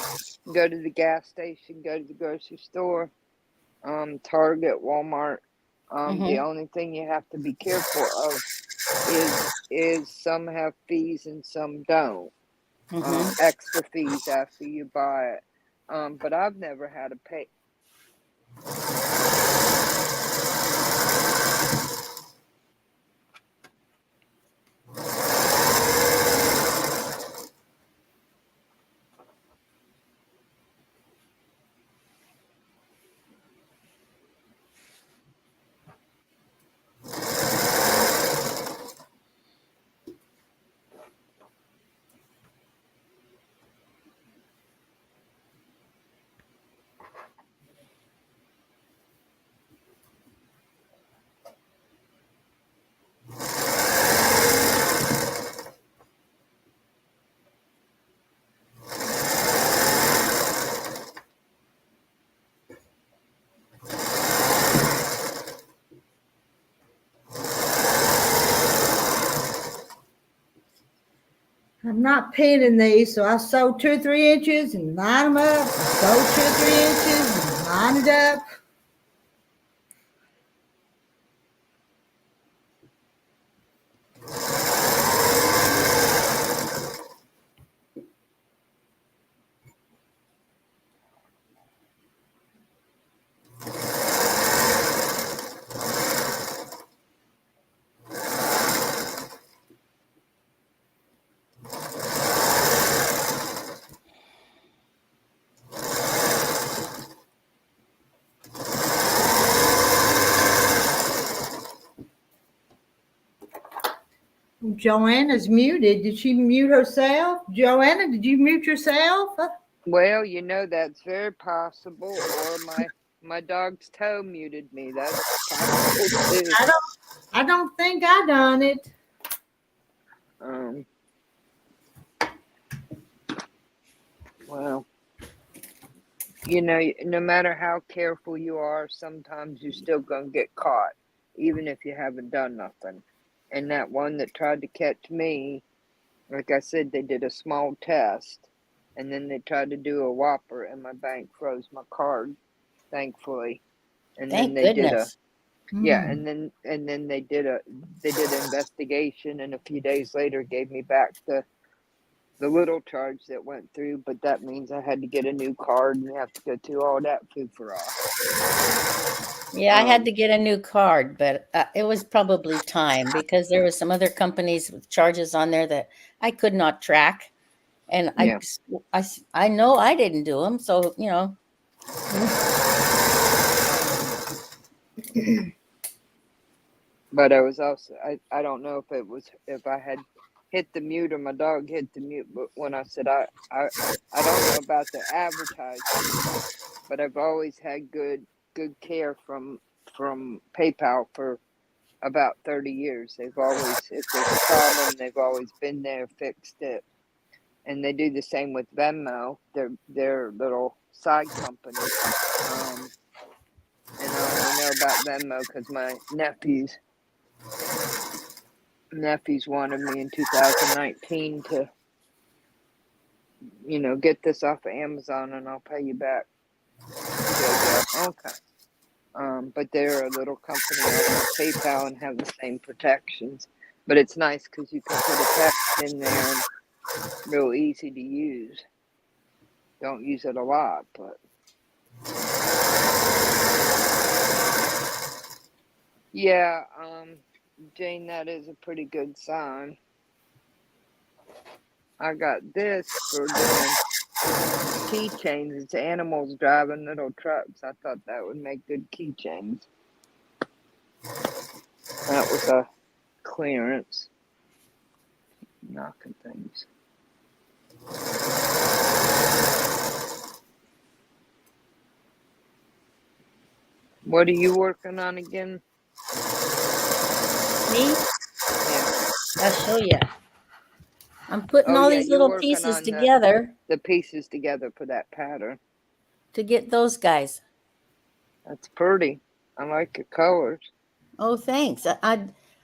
Go to the gas station. Go to the grocery store. Target, Walmart. The only thing you have to be careful of is some have fees and some don't. Extra fees after you buy it. But I've never had to pay. I'm not pinning these, so I sew 2 or 3 inches and line them up. Sew 2 or 3 inches and line it up. Joanna's muted. Did she mute herself? Joanna, did you mute yourself? Well, that's very possible. Or my dog's toe muted me. That's possible too. I don't think I done it. Well, no matter how careful you are, sometimes you're still gonna get caught, even if you haven't done nothing. And that one that tried to catch me, like I said, they did a small test, and then they tried to do a whopper, and my bank froze my card, thankfully. And Thank then they goodness. and then they did an investigation, and a few days later gave me back the little charge that went through, but that means I had to get a new card and have to go through all that foo-for-all. Yeah, I had to get a new card, but it was probably time because there was some other companies with charges on there that I could not track. And Yeah. I know I didn't do them. So, But I was also, I don't know if I had hit the mute or my dog hit the mute, but when I said I don't know about the advertising, but I've always had good care from PayPal for about 30 years. They've always, if there's a problem, they've always been there, fixed it. And they do the same with Venmo, their little side company. And I only know about Venmo because my nephews wanted me in 2019 to, get this off of Amazon and I'll pay you back. Okay. But they're a little company like PayPal and have the same protections. But it's nice because you can put a text in there and real easy to use. Don't use it a lot, but yeah, Jane, that is a pretty good sign. I got this for doing keychains. It's animals driving little trucks. I thought that would make good keychains. That was a clearance. Knocking things. What are you working on again? me, Yeah. I'll show you. I'm putting all these little pieces together. The pieces together for that pattern. To get those guys. That's pretty. I like your colors. Oh, thanks.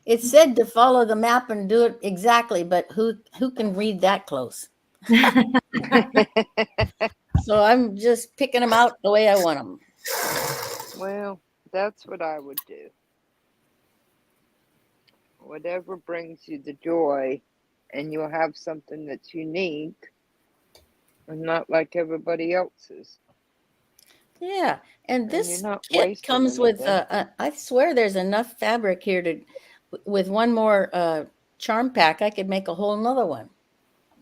It said to follow the map and do it exactly, but who can read that close? So I'm just picking them out the way I want them. Well, that's what I would do. Whatever brings you the joy, and you'll have something that's unique and not like everybody else's. Yeah, and And this you're not kit wasting comes with, anything. I swear there's enough fabric here to, with one more charm pack, I could make a whole nother one.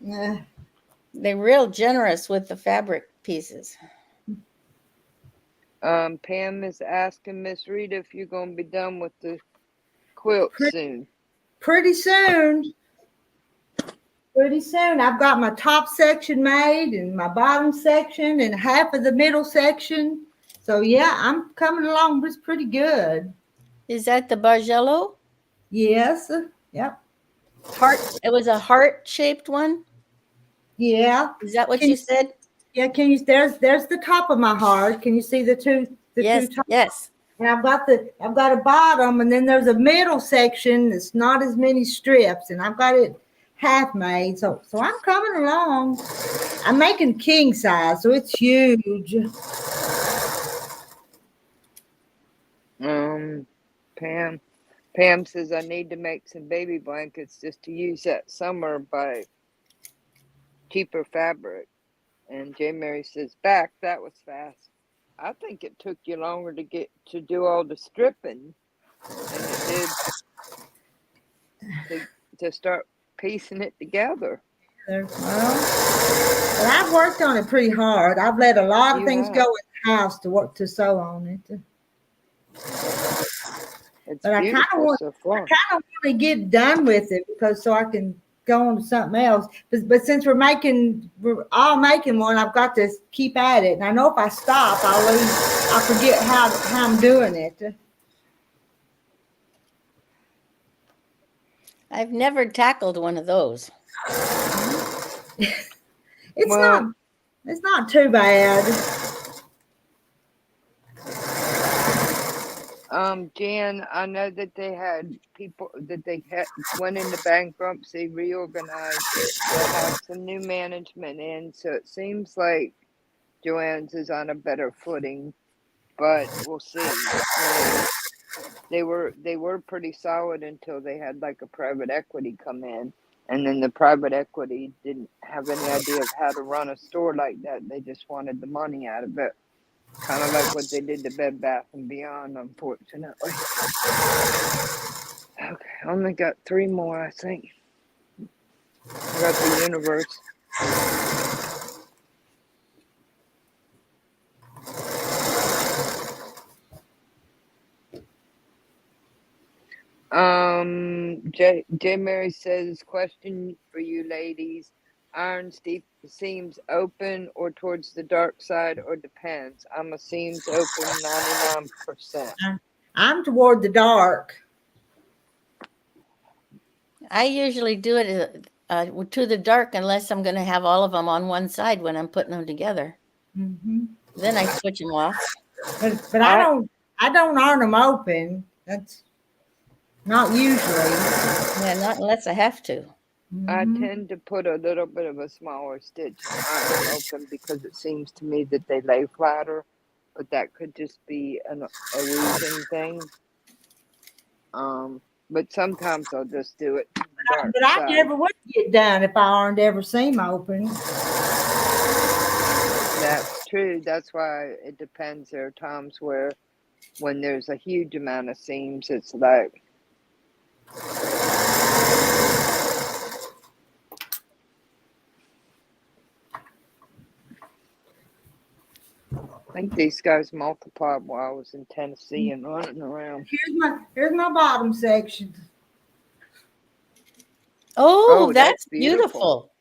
Yeah. They're real generous with the fabric pieces. Pam is asking Miss Rita if you're going to be done with the quilt soon. Pretty soon. Pretty soon. I've got my top section made and my bottom section and half of the middle section. So yeah, I'm coming along just pretty good. Is that the Bargello? Yes. Yep. Heart. It was a heart-shaped one. Yeah. Is that what Can you said? Yeah, can you there's the top of my heart. Can you see the two Yes. tops? Yes. And I've got a bottom, and then there's a middle section that's not as many strips, and I've got it half made. So I'm coming along. I'm making king size, so it's huge. Pam says I need to make some baby blankets just to use that summer by cheaper fabric. And J. Mary says, back, that was fast. I think it took you longer to do all the stripping than it did to start piecing it together. Well, but I've worked on it pretty hard. I've let a lot of things go in the house to sew on it. It's But beautiful so far. I kind of want to get done with it because so I can go on to something else. But since we're all making one, I've got to keep at it. And I know if I stop, I'll forget how I'm doing it. I've never tackled one of those. It's not too bad. Jan, I know that they had people that went into bankruptcy, reorganized. They have some new management in, so it seems like Joanne's is on a better footing, but we'll see. They were pretty solid until they had like a private equity come in, and then the private equity didn't have any idea of how to run a store like that. They just wanted the money out of it. Kind of like what they did to Bed Bath & Beyond, unfortunately. Okay, I only got 3 more, I think. I got the universe. J. Mary says, question for you ladies. Iron seams open or towards the dark side or depends? I'm a seams open 99%. I'm toward the dark. I usually do it to the dark unless I'm going to have all of them on one side when I'm putting them together. Mm-hmm. Then I switch them off. But I don't iron them open. That's not usually. Yeah, not unless I have to. I tend to put a little bit of a smaller stitch and iron them open because it seems to me that they lay flatter, but that could just be an illusion thing. But sometimes I'll just do it dark But I side. never would get done if I ironed every seam open. That's true. That's why it depends. There are times when there's a huge amount of seams, it's like I think these guys multiplied while I was in Tennessee and running around. Here's my bottom section. Oh, that's beautiful.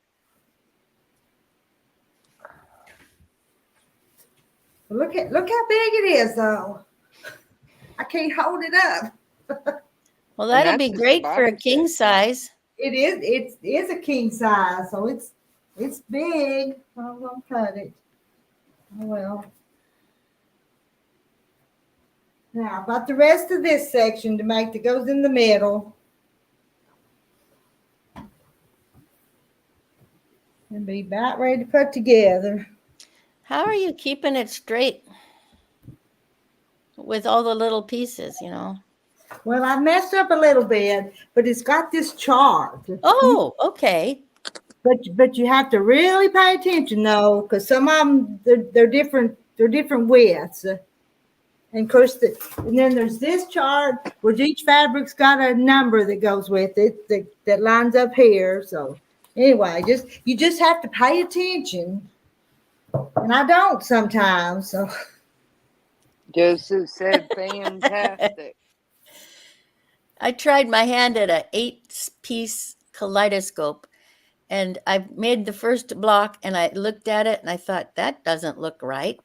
Look how big it is, though. I can't hold it up. Well, that'll be great for a king size. It is. It is a king size, so it's big. I'm gonna cut it. Oh well. Now, about the rest of this section to make that goes in the middle. And be about ready to put together. How are you keeping it straight with all the little pieces, you know? Well, I messed up a little bit, but it's got this chart. Oh, okay. But you have to really pay attention though, because some of them they're different. They're different widths. And of course, and then there's this chart where each fabric's got a number that goes with it that lines up here. So anyway, you just have to pay attention, and I don't sometimes. So Joseph said, fantastic. I tried my hand at a 8-piece kaleidoscope, and I made the first block, and I looked at it and I thought, that doesn't look right.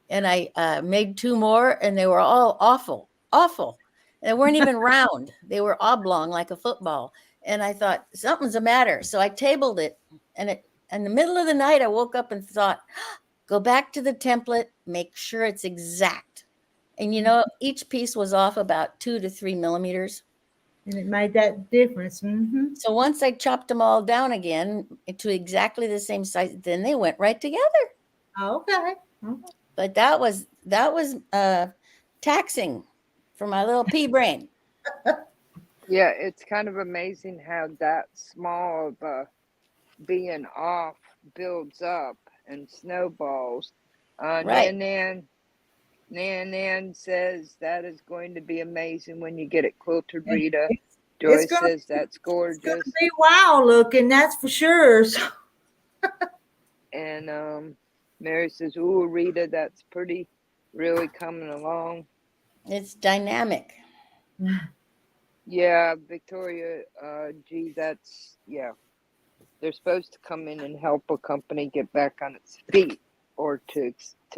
And I made 2 more, and they were all awful, awful. They weren't even round. They were oblong like a football. And I thought, something's the matter. So I tabled it, and in the middle of the night, I woke up and thought, go back to the template, make sure it's exact. And you know, each piece was off about 2 to 3 millimeters. and it made that difference. Mm-hmm. So once I chopped them all down again to exactly the same size, then they went right together. Okay. But that was taxing for my little pea brain. Yeah, it's kind of amazing how that small of a being off builds up and snowballs. Right. Nan says that is going to be amazing when you get it quilted, Rita. It's Joyce gonna, says that's it's gonna gorgeous. be wow looking, that's for sure. So, And Mary says, ooh, Rita, that's pretty, really coming along. It's dynamic. Yeah, Victoria, gee, that's, yeah. They're supposed to come in and help a company get back on its feet or to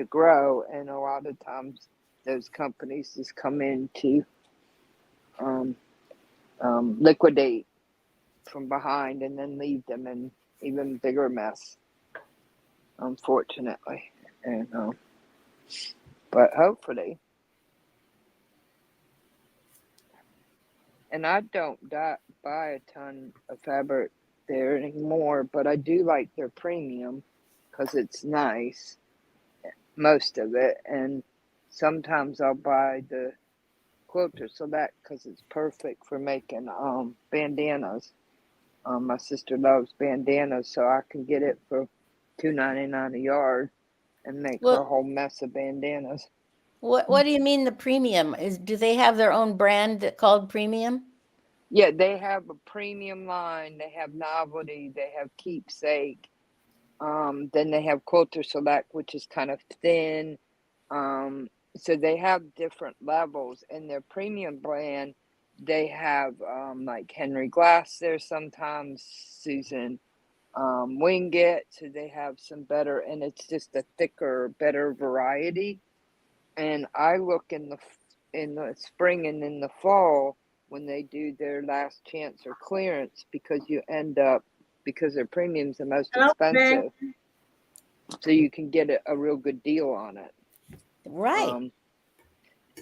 grow, and a lot of times those companies just come in to liquidate from behind and then leave them in even bigger mess, unfortunately. And but hopefully, and I don't buy a ton of fabric there anymore, but I do like their premium because it's nice, most of it. And sometimes I'll buy the Quilter Select because it's perfect for making bandanas. My sister loves bandanas, so I can get it for $2.99 a yard and make her a Well, whole mess of bandanas. what do you mean the premium? Do they have their own brand called premium? Yeah, they have a premium line. They have novelty. They have keepsake. Then they have Quilter Select, which is kind of thin. So they have different levels. In their premium brand, they have like Henry Glass there sometimes, Susan Wingate. So they have some better, and it's just a thicker, better variety. And I look in the spring and in the fall when they do their last chance or clearance, because you end up, because their premium's the most okay. expensive, so you can get a real good deal on it. Right.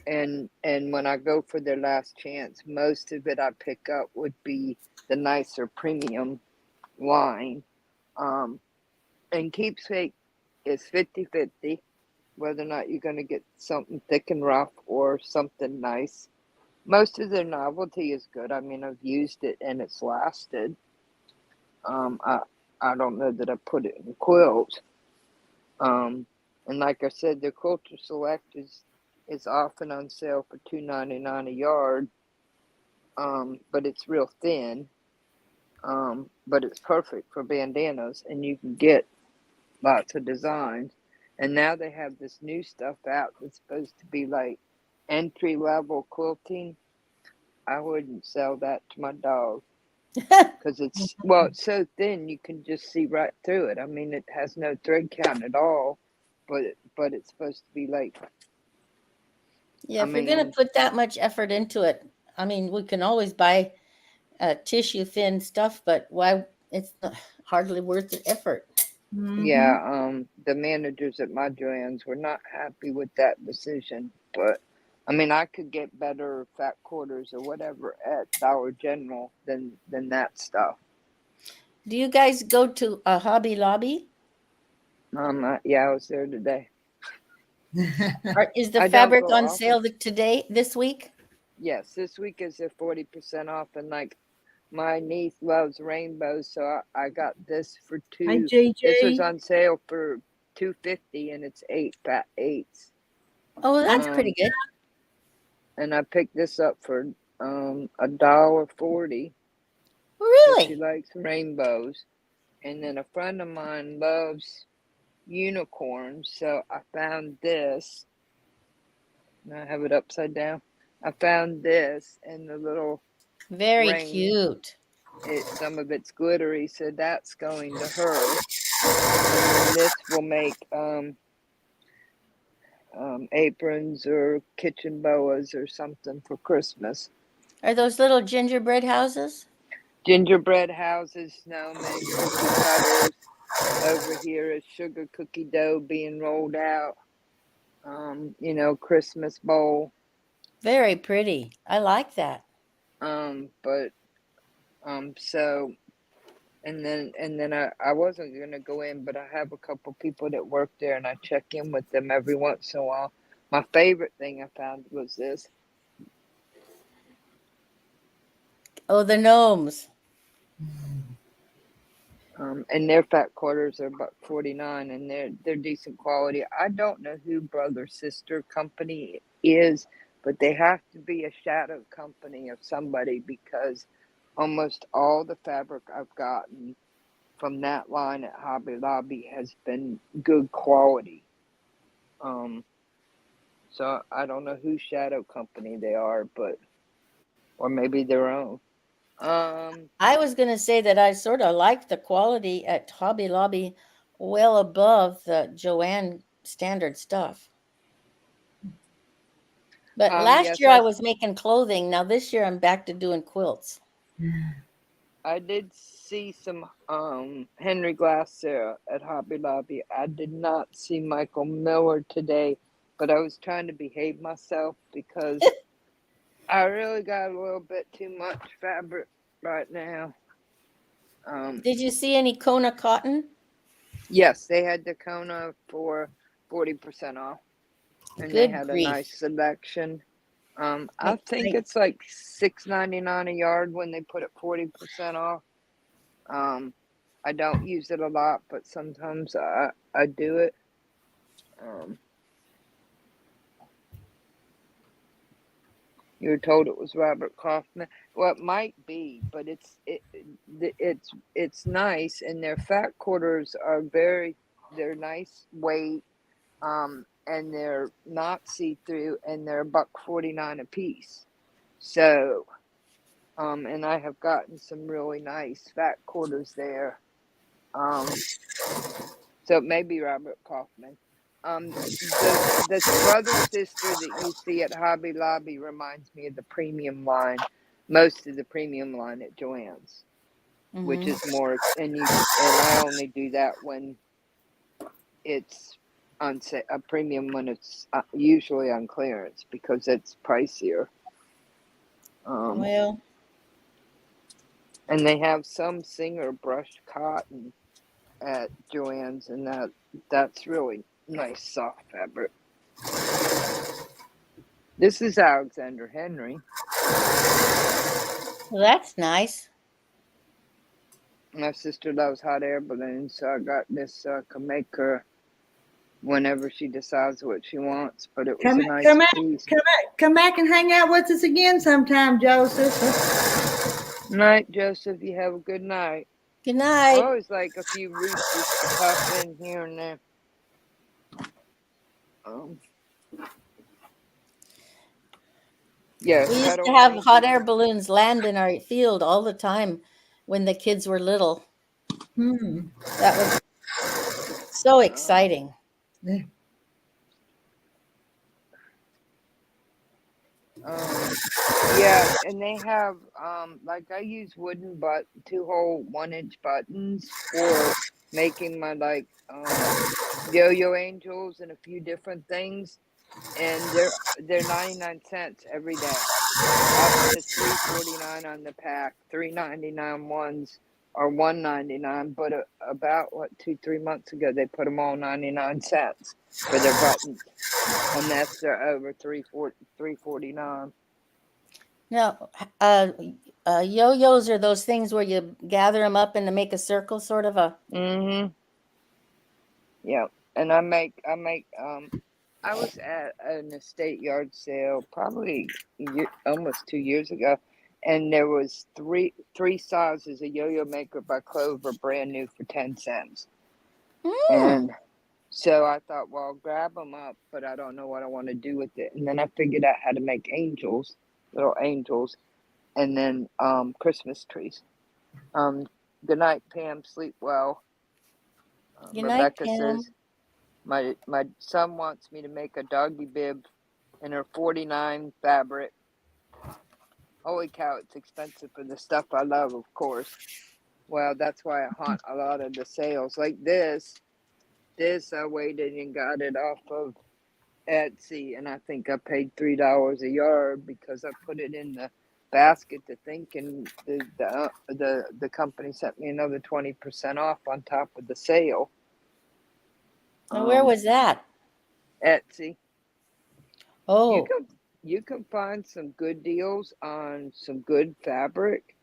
And when I go for their last chance, most of it I pick up would be the nicer premium line. And keepsake is 50-50, whether or not you're going to get something thick and rough or something nice. Most of their novelty is good. I mean, I've used it and it's lasted. I don't know that I put it in quilts. And like I said, their Quilter Select is often on sale for $2.99 a yard. But it's real thin. But it's perfect for bandanas, and you can get lots of designs. And now they have this new stuff out that's supposed to be like entry level quilting. I wouldn't sell that to my dog because it's so thin you can just see right through it. I mean, it has no thread count at all, but it's supposed to be like, Yeah, I if you're going to mean, put that much effort into it, I mean, we can always buy tissue thin stuff, but why? It's hardly worth the effort. yeah. The managers at my Joann's were not happy with that decision, but I mean, I could get better fat quarters or whatever at Dollar General than that stuff. Do you guys go to a Hobby Lobby? Yeah, I was there today. Or is the I don't fabric go on often. sale today, this week? Yes, this week is a 40% off, and like my niece loves rainbows, so I got this for Hey, two. This was Gigi. on sale for $2.50, and it's 8 8s. Oh, that's Um, pretty good. and I picked this up for $1.40 because she Really? likes rainbows. And then a friend of mine loves unicorns, so I found this. And I have it upside down. I found this and the little Very ring. cute. Some of it's glittery, so that's going to her. And then this will make aprons or kitchen boas or something for Christmas. Are those little gingerbread houses? Gingerbread houses, snowmen, cookie cutters. Over here is sugar cookie dough being rolled out. Christmas bowl. Very pretty. I like that. So and then I wasn't gonna go in, but I have a couple people that work there, and I check in with them every once in a while. My favorite thing I found was this. Oh, the gnomes. And their fat quarters are about $1.49, and they're decent quality. I don't know who Brother Sister Company is, but they have to be a shadow company of somebody, because almost all the fabric I've gotten from that line at Hobby Lobby has been good quality. So I don't know whose shadow company they are, or maybe their own. I was going to say that I sort of like the quality at Hobby Lobby well above the Joanne standard stuff. But last Yes, year I was making clothing. Now this year I'm back to doing quilts. I did see some Henry Glass there at Hobby Lobby. I did not see Michael Miller today, but I was trying to behave myself because I really got a little bit too much fabric right now. Did you see any Kona cotton? Yes, they had the Kona for 40% off, and they Good had a grief. nice selection. I think I- it's like $6.99 a yard when they put it 40% off. I don't use it a lot, but sometimes I do it. You were told it was Robert Kaufman. Well, it might be, but it's nice, and their fat quarters are they're nice weight, and they're not see through, and they're $1.49 a piece. So, and I have gotten some really nice fat quarters there. So it may be Robert Kaufman. The brother sister that you see at Hobby Lobby reminds me of the premium line, most of the premium line at Joann's, which is more. And I only do that when it's on a premium, when it's usually on clearance, because it's pricier. Well, And they have some Singer brushed cotton at Joann's, and that's really nice soft fabric. This is Alexander Henry. well, that's nice. My sister loves hot air balloons, so I got this so I can make her whenever she decides what she wants. But it was a nice piece. Come back and hang out with us again sometime, Joseph. Night, Joseph. You have a good night. Good I night. always like a few roosters to pop in here and there. Yeah, We used to have hot air balloons land in our field all the time when the kids were little. That was so exciting. Yeah, and they have like I use wooden 2-hole 1-inch buttons for making my yo-yo angels and a few different things, and they're 99 cents every day, up to $3.49 on the pack, $3.99 ones, are $1.99, but about 2-3 months ago they put them all 99 cents for their buttons, unless they're over $3.49. Now, yo-yos are those things where you gather them up and to make a circle, sort of a. Mm-hmm. Yeah, and I was at an estate yard sale probably almost 2 years ago, and there was three sizes of yo-yo maker by Clover, brand new for 10 cents. And so I thought, well, I'll grab them up, but I don't know what I want to do with it. And then I figured out how to make angels, little angels, and then Christmas trees. Good night, Pam. Sleep well. Good night, Rebecca Pam. says my son wants me to make a doggy bib in her 49 fabric. Holy cow, it's expensive for the stuff I love, of course. Well, that's why I haunt a lot of the sales. Like this I waited and got it off of Etsy, and I think I paid $3 a yard because I put it in the basket to think, and the company sent me another 20% off on top of the sale. And where was that? Etsy. Oh, You can find some good deals on some good fabric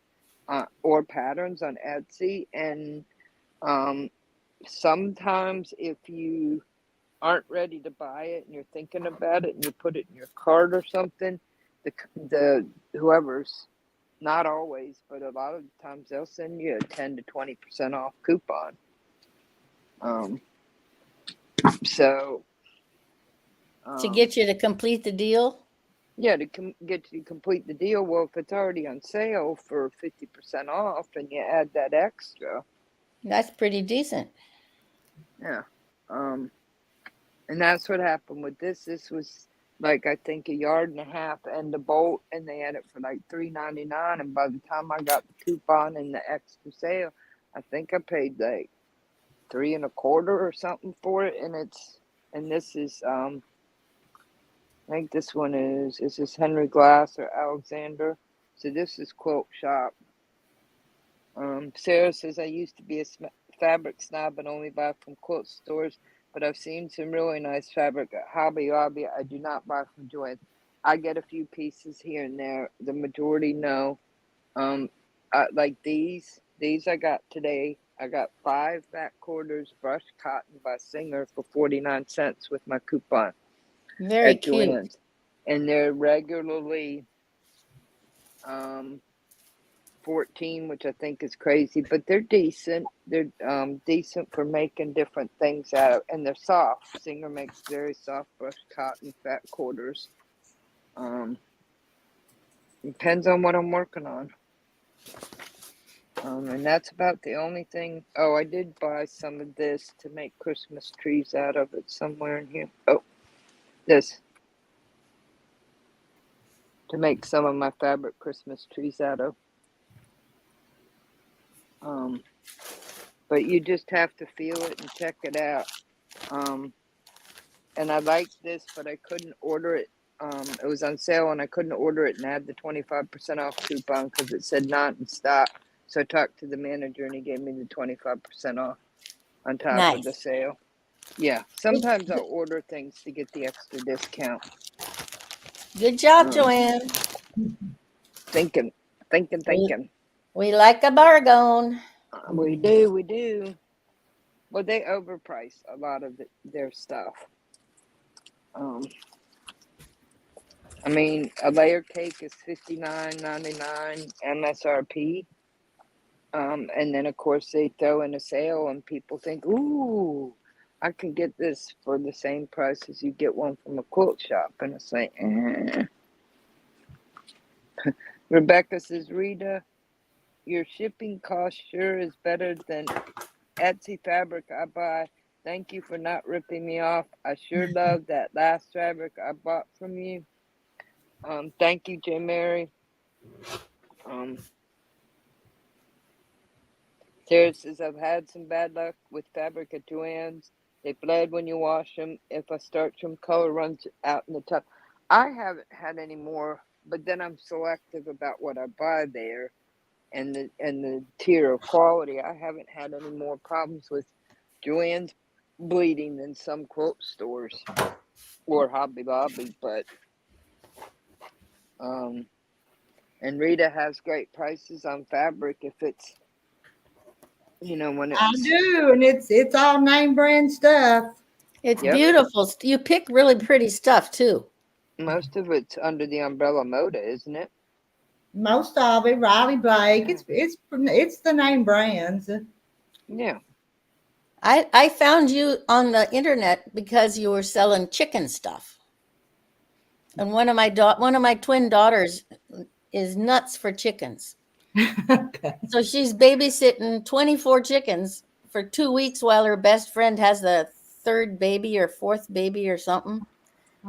or patterns on Etsy, and sometimes if you aren't ready to buy it and you're thinking about it and you put it in your cart or something, the whoever's, not always, but a lot of the times they'll send you a 10 to 20% off coupon. So to get you to complete the deal? yeah, to get you to complete the deal. Well, if it's already on sale for 50% off and you add that extra, That's pretty decent. yeah. And that's what happened with this. This was like, I think, a yard and a half and a bolt, and they had it for like $3.99. And by the time I got the coupon and the extra sale, I think I paid like $3 1/4 or something for it. And this is I think this one is this Henry Glass or Alexander. So this is Quilt Shop. Sarah says, I used to be a fabric snob and only buy from quilt stores, but I've seen some really nice fabric at Hobby Lobby. I do not buy from Joanne. I get a few pieces here and there. The majority, no. Like these I got today. I got 5 back quarters brushed cotton by Singer for 49 cents with my coupon. Very at cute. Joann's. And they're regularly 14, which I think is crazy, but they're decent. They're decent for making different things out of, and they're soft. Singer makes very soft brushed cotton fat quarters. Depends on what I'm working on. And that's about the only thing. Oh, I did buy some of this to make Christmas trees out of it somewhere in here. Oh, this. To make some of my fabric Christmas trees out of. But you just have to feel it and check it out. And I liked this, but I couldn't order it. It was on sale and I couldn't order it and add the 25% off coupon because it said not in stock. So I talked to the manager and he gave me the 25% off on top of the Nice. sale. Yeah, sometimes I'll order things to get the extra discount. Good job, Joanne. Thinking. We like a bargain. We do. Well, they overprice a lot of their stuff. I mean, a layer cake is $59.99 MSRP. And then of course they throw in a sale and people think, ooh, I can get this for the same price as you get one from a quilt shop. And it's like, Rebecca says, Rita, your shipping cost sure is better than Etsy fabric I buy. Thank you for not ripping me off. I sure love that last fabric I bought from you. Thank you, J. Mary. Sarah says, I've had some bad luck with fabric at Joann's. They bled when you wash them. If I starch them, color runs out in the top. I haven't had any more, but then I'm selective about what I buy there. and the tier of quality. I haven't had any more problems with Joann's bleeding than some quilt stores or Hobby Lobby, but and Rita has great prices on fabric if it's, you know, when I it's, do, and it's all name brand stuff. It's Yep. beautiful. You pick really pretty stuff too. most of it's under the umbrella Moda, isn't it? Most of it, Riley Blake. It's the name brands. Yeah. I found you on the internet because you were selling chicken stuff. And one of my twin daughters is nuts for chickens. Okay. So she's babysitting 24 chickens for 2 weeks while her best friend has the third baby or fourth baby or something.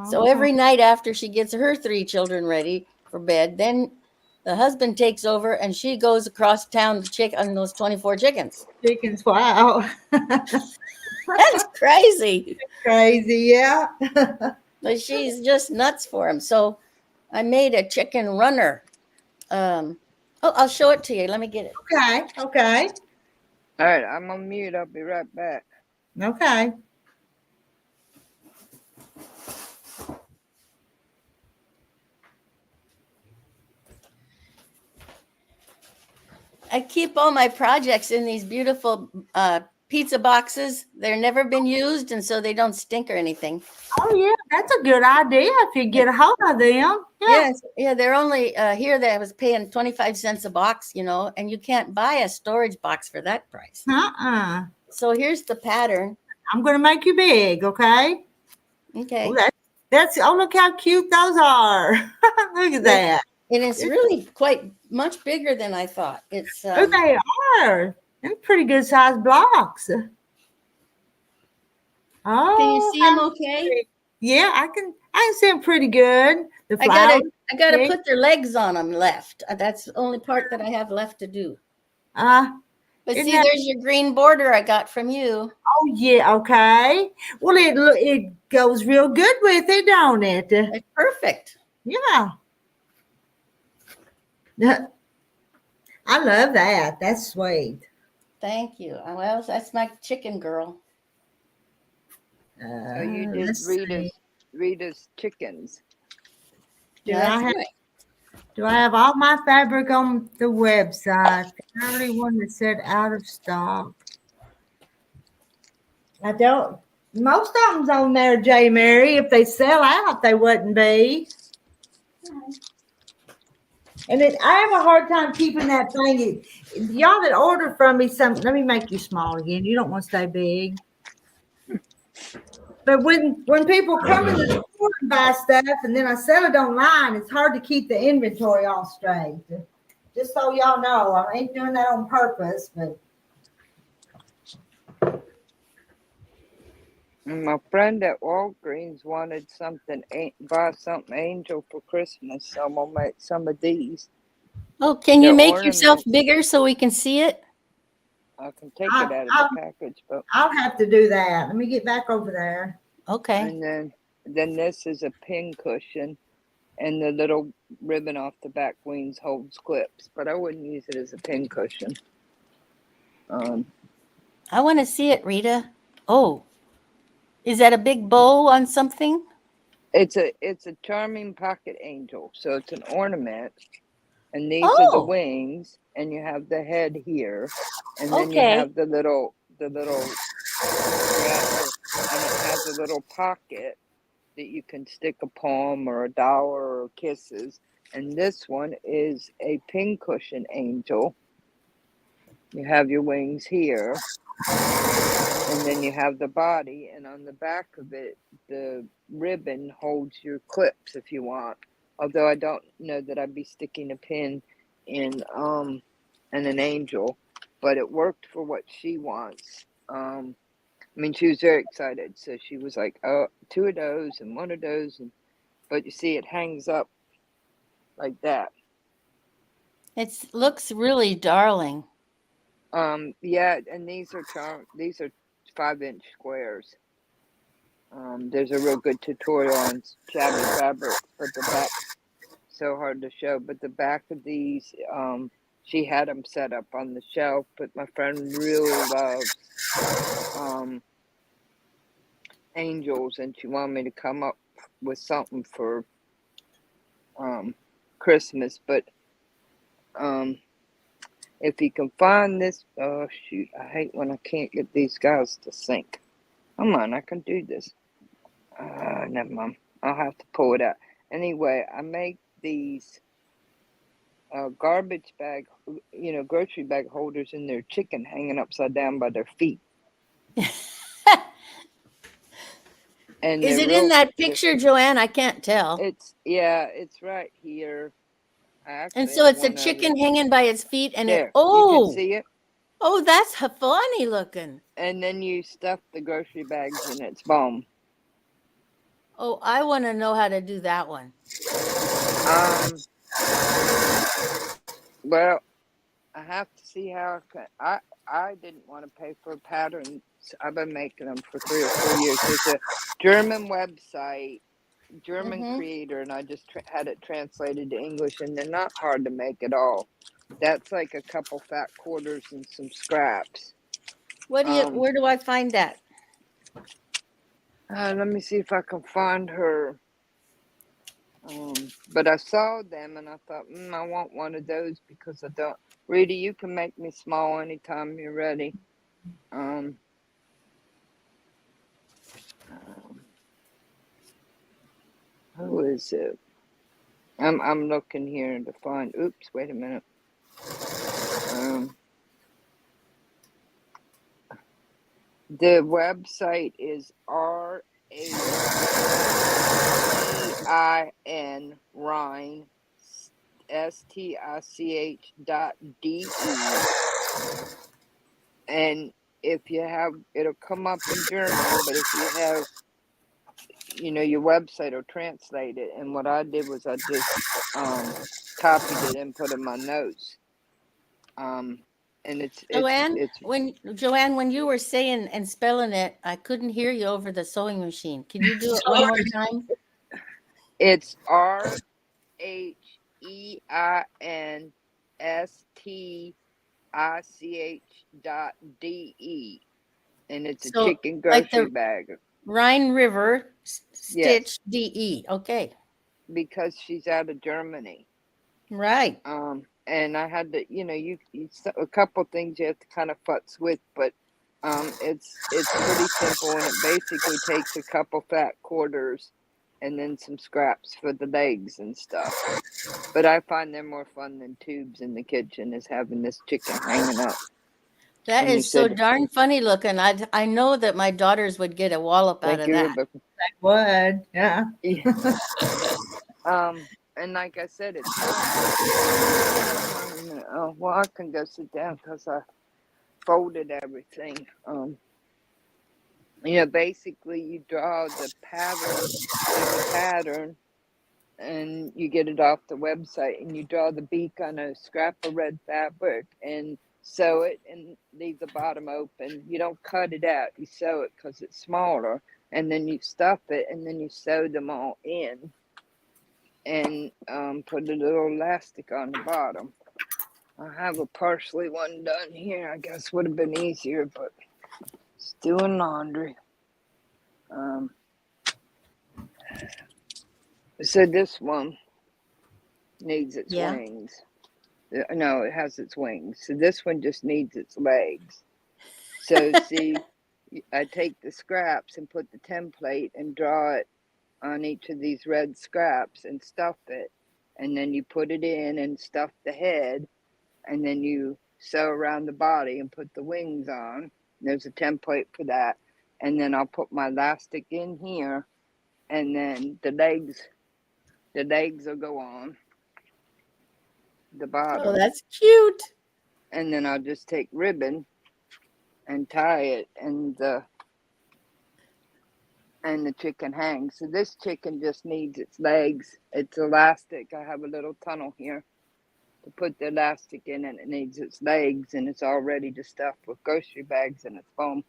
So every night after she gets her 3 children ready for bed, then the husband takes over and she goes across town to check on those 24 chickens. Chickens, wow. That's crazy. Crazy, yeah. But she's just nuts for him. So I made a chicken runner. I'll show it to you. Let me get it. Okay. All right, I'm on mute. I'll be right back. Okay. I keep all my projects in these beautiful pizza boxes. They're never been used, and so they don't stink or anything. Oh yeah, that's a good idea if you get a hold of them. Yes, yeah, they're only here. That I was paying 25 cents a box, you know, and you can't buy a storage box for that price. So here's the pattern. I'm gonna make you big, okay? Okay, Oh, that's look how cute those are. Look at that. and it's really quite much bigger than I thought. It's Oh, they are. They're pretty good sized blocks. Oh, can you see them how okay? pretty. Yeah, I can see them pretty good. The I flowers. gotta big. put their legs on them left. That's the only part that I have left to do. But Isn't see, that- there's your green border I got from you. Oh yeah, okay. Well, it goes real good with it, don't it? It's perfect. Yeah. I love that. That's sweet. Thank you. Well, that's my chicken girl. So you did Let's see. Rita's chickens. Do That's I have right. Do I have all my fabric on the website? The early one that said out of stock. I don't. Most of them's on there, J. Mary. If they sell out, they wouldn't be. And I have a hard time keeping that thing. Y'all that order from me, let me make you small again. You don't want to stay big. But when people come in the store and buy stuff and then I sell it online, it's hard to keep the inventory all straight. Just so y'all know, I ain't doing that on purpose, but My friend at Walgreens wanted buy something angel for Christmas, so I'm gonna make some of these. Oh, can you They're make yourself ornaments. bigger so we can see it? I can take it out of the package, but I'll have to do that. Let me get back over there. Okay. and then this is a pin cushion, and the little ribbon off the back wings holds clips, but I wouldn't use it as a pin cushion. I want to see it, Rita. Oh, is that a big bow on something? It's a charming pocket angel, so it's an ornament, and these are the Oh, wings, and you have the head here, and then you okay. have the little wrapper, and it has a little pocket that you can stick a poem or a dollar or kisses. And this one is a pincushion angel. You have your wings here, and then you have the body, and on the back of it, the ribbon holds your clips if you want. Although I don't know that I'd be sticking a pin in an angel, but it worked for what she wants. I mean, she was very excited, so she was like, "Oh, 2 of those and 1 of those," but you see, it hangs up like that. It looks really darling. Yeah, and these are 5-inch squares. There's a real good tutorial on shabby fabrics, but the back so hard to show. But the back of these she had them set up on the shelf, but my friend really loves angels, and she wanted me to come up with something for Christmas. But if you can find this, oh shoot, I hate when I can't get these guys to sync. Come on, I can do this. Never mind. I'll have to pull it out. Anyway, I make these garbage bag, grocery bag holders, and their chicken hanging upside down by their feet. And Is it in that picture, Joanne? I can't tell. It's right here. And so it's a chicken hanging by its feet, and there, it. Oh, you can see it. Oh, that's funny looking. And then you stuff the grocery bags in its bone. Oh, I want to know how to do that one. Well, I have to see how I didn't want to pay for a pattern. I've been making them for 3 or 4 years. There's a German website, German creator, and I just had it translated to English, and they're not hard to make at all. That's like a couple fat quarters and some scraps. Where do I find that? Let me see if I can find her. But I saw them and I thought, I want one of those because I don't. Rita, you can make me small anytime you're ready. Who is it? I'm looking here to find. Oops, wait a minute. The website is RAIN Rhine STICH.de, and if you have, it'll come up in German, but if you have, your website will translate it. And what I did was I just copied it and put in my notes. And it's Joanne, when you were saying and spelling it, I couldn't hear you over the sewing machine. Can you do it one more time? It's RAINSTICH.de, and it's a chicken grocery bag. Rhine River Stitch DE. Okay. Because she's out of Germany. Right. And I had to, you a couple things you have to kind of futz with, but it's pretty simple, and it basically takes a couple fat quarters and then some scraps for the legs and stuff. But I find they're more fun than tubes in the kitchen, is having this chicken hanging up. That is so darn funny looking. I know that my daughters would get a wallop out of that. They would, yeah. And like I said, it's not. Oh, well, I can go sit down because I folded everything. Basically you draw the pattern, and you get it off the website, and you draw the beak on a scrap of red fabric and sew it and leave the bottom open. You don't cut it out, you sew it because it's smaller, and then you stuff it, and then you sew them all in and put a little elastic on the bottom. I have a partially one done here. I guess would have been easier, but it's doing laundry. So this one needs its wings. No, it has its wings. So this one just needs its legs. So see, I take the scraps and put the template and draw it on each of these red scraps and stuff it. And then you put it in and stuff the head. And then you sew around the body and put the wings on. There's a template for that. And then I'll put my elastic in here. And then the legs will go on the bottom. Oh, that's cute. And then I'll just take ribbon and tie it, and the chicken hangs. So this chicken just needs its legs. It's elastic. I have a little tunnel here to put the elastic in, and it needs its legs, and it's all ready to stuff with grocery bags and its foam.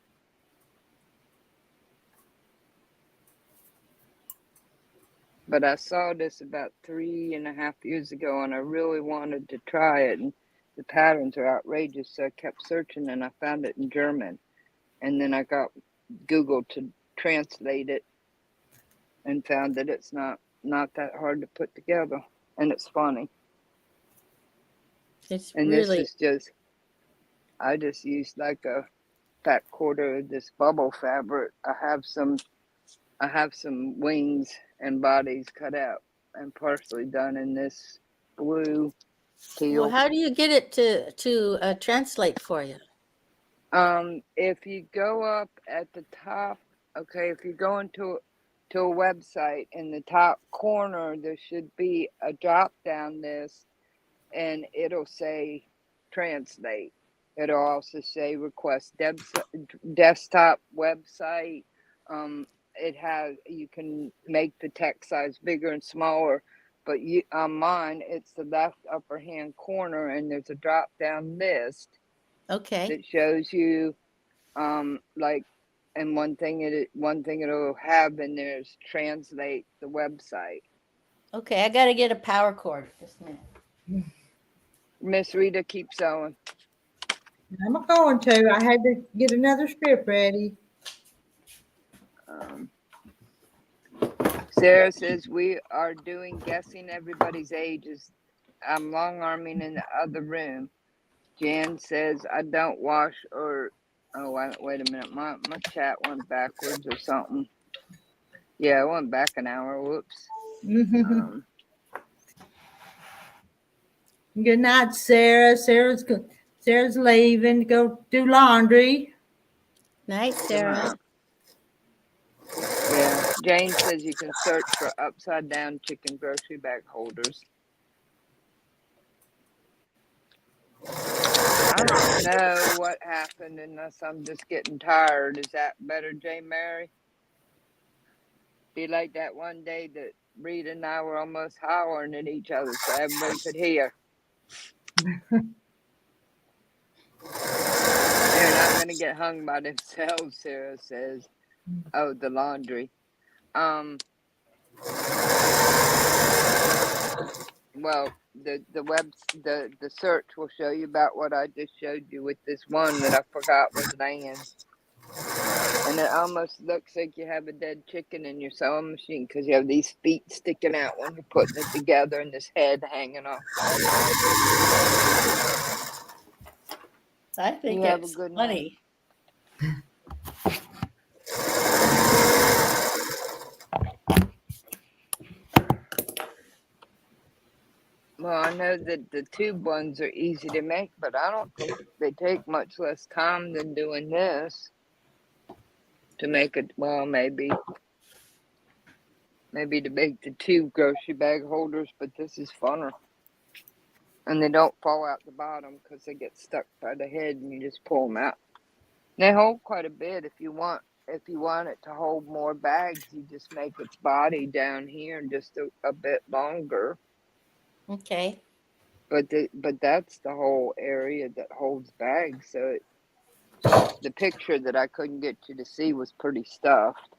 But I saw this about 3.5 years ago, and I really wanted to try it. And the patterns are outrageous. So I kept searching and I found it in German. And then I got Google to translate it and found that it's not that hard to put together. And it's funny. It's And really, this is just, I just used like a fat quarter of this bubble fabric. I have some wings and bodies cut out and partially done in this blue teal. well, how do you get it to translate for you? If you go up at the top, okay, if you go into a website, in the top corner there should be a drop down list, and it'll say translate. It'll also say request desktop website. You can make the text size bigger and smaller, but on mine it's the left upper hand corner, and there's a drop down list Okay. that shows you like, and one thing it'll have in there is translate the website. Okay, I got to get a power cord. Just a minute. Miss Rita, keep sewing. I'm going to. I had to get another strip ready. Sarah says we are doing guessing everybody's ages. I'm long arming in the other room. Jan says I don't wash or, oh, wait a minute, my chat went backwards or something. Yeah, it went back an hour. Whoops. Good night, Sarah. Sarah's leaving to go do laundry. Night, Sarah. Yeah, Jane says you can search for upside down chicken grocery bag holders. I don't know what happened unless I'm just getting tired. Is that better, Jane Mary? Be like that one day that Rita and I were almost hollering at each other so everybody could hear. They're not going to get hung by themselves, Sarah says. Oh, the laundry. Well, the search will show you about what I just showed you with this one that I forgot was laying. And it almost looks like you have a dead chicken in your sewing machine because you have these feet sticking out when you're putting it together and this head hanging off all the way. I think You have a it's good funny. Well, I know that the tube ones are easy to make, but I don't think they take much less time than doing this to make it. Well, maybe to make the tube grocery bag holders, but this is funner. And they don't fall out the bottom because they get stuck by the head and you just pull them out. They hold quite a bit. If you want it to hold more bags, you just make its body down here just a bit longer. Okay. But that's the whole area that holds bags. So the picture that I couldn't get you to see was pretty stuffed.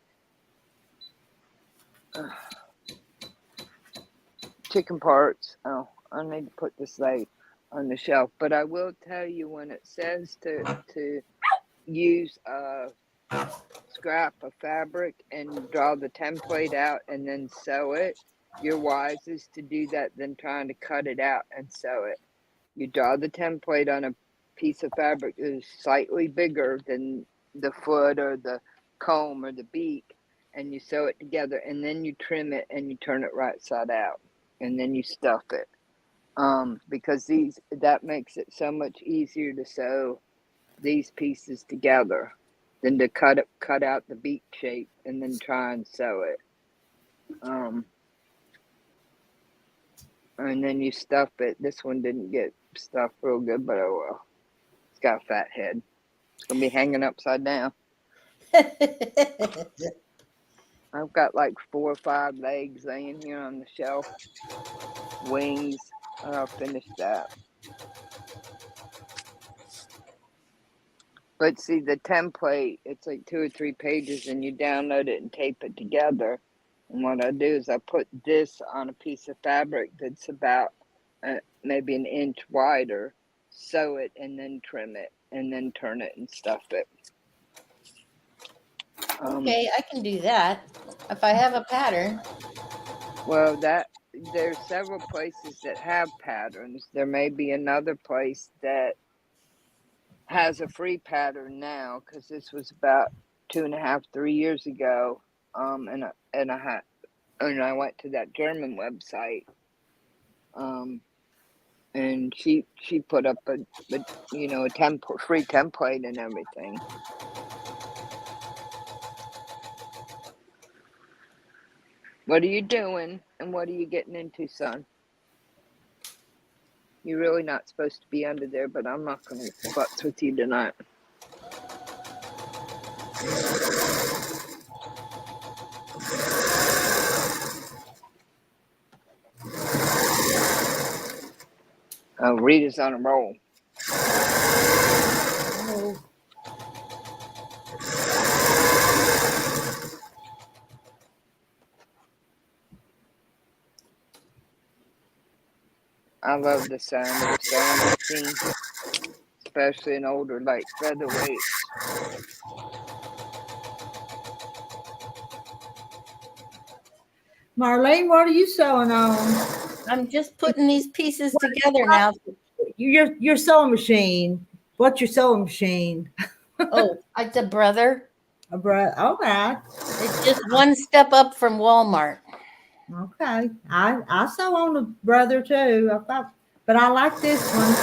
Chicken parts. Oh, I need to put this light on the shelf. But I will tell you, when it says to use a scrap of fabric and draw the template out and then sew it, your wisest to do that than trying to cut it out and sew it. You draw the template on a piece of fabric that is slightly bigger than the foot or the comb or the beak, and you sew it together, and then you trim it and you turn it right side out, and then you stuff it. Because that makes it so much easier to sew these pieces together than to cut out the beak shape and then try and sew it. And then you stuff it. This one didn't get stuffed real good, but oh well. It's got a fat head. It's gonna be hanging upside down. I've got like 4 or 5 legs laying here on the shelf. Wings. I'll finish that. But see, the template, it's like 2 or 3 pages, and you download it and tape it together. And what I do is I put this on a piece of fabric that's about maybe an inch wider. sew it and then trim it and then turn it and stuff it. Okay, I can do that if I have a pattern. Well, there's several places that have patterns. There may be another place that has a free pattern now, because this was about 2.5, 3 years ago. And I went to that German website. And she put up a free template and everything. What are you doing, and what are you getting into, son? You're really not supposed to be under there, but I'm not going to futz with you tonight. Oh, Rita's on a roll. I love the sound of a sewing machine, especially an older, like featherweights. Marlene, what are you sewing on? I'm just putting these pieces together now. Your sewing machine. What's your sewing machine? Oh, it's a brother. A okay. It's just one step up from Walmart. Okay. I sew on a brother too. But I like this one.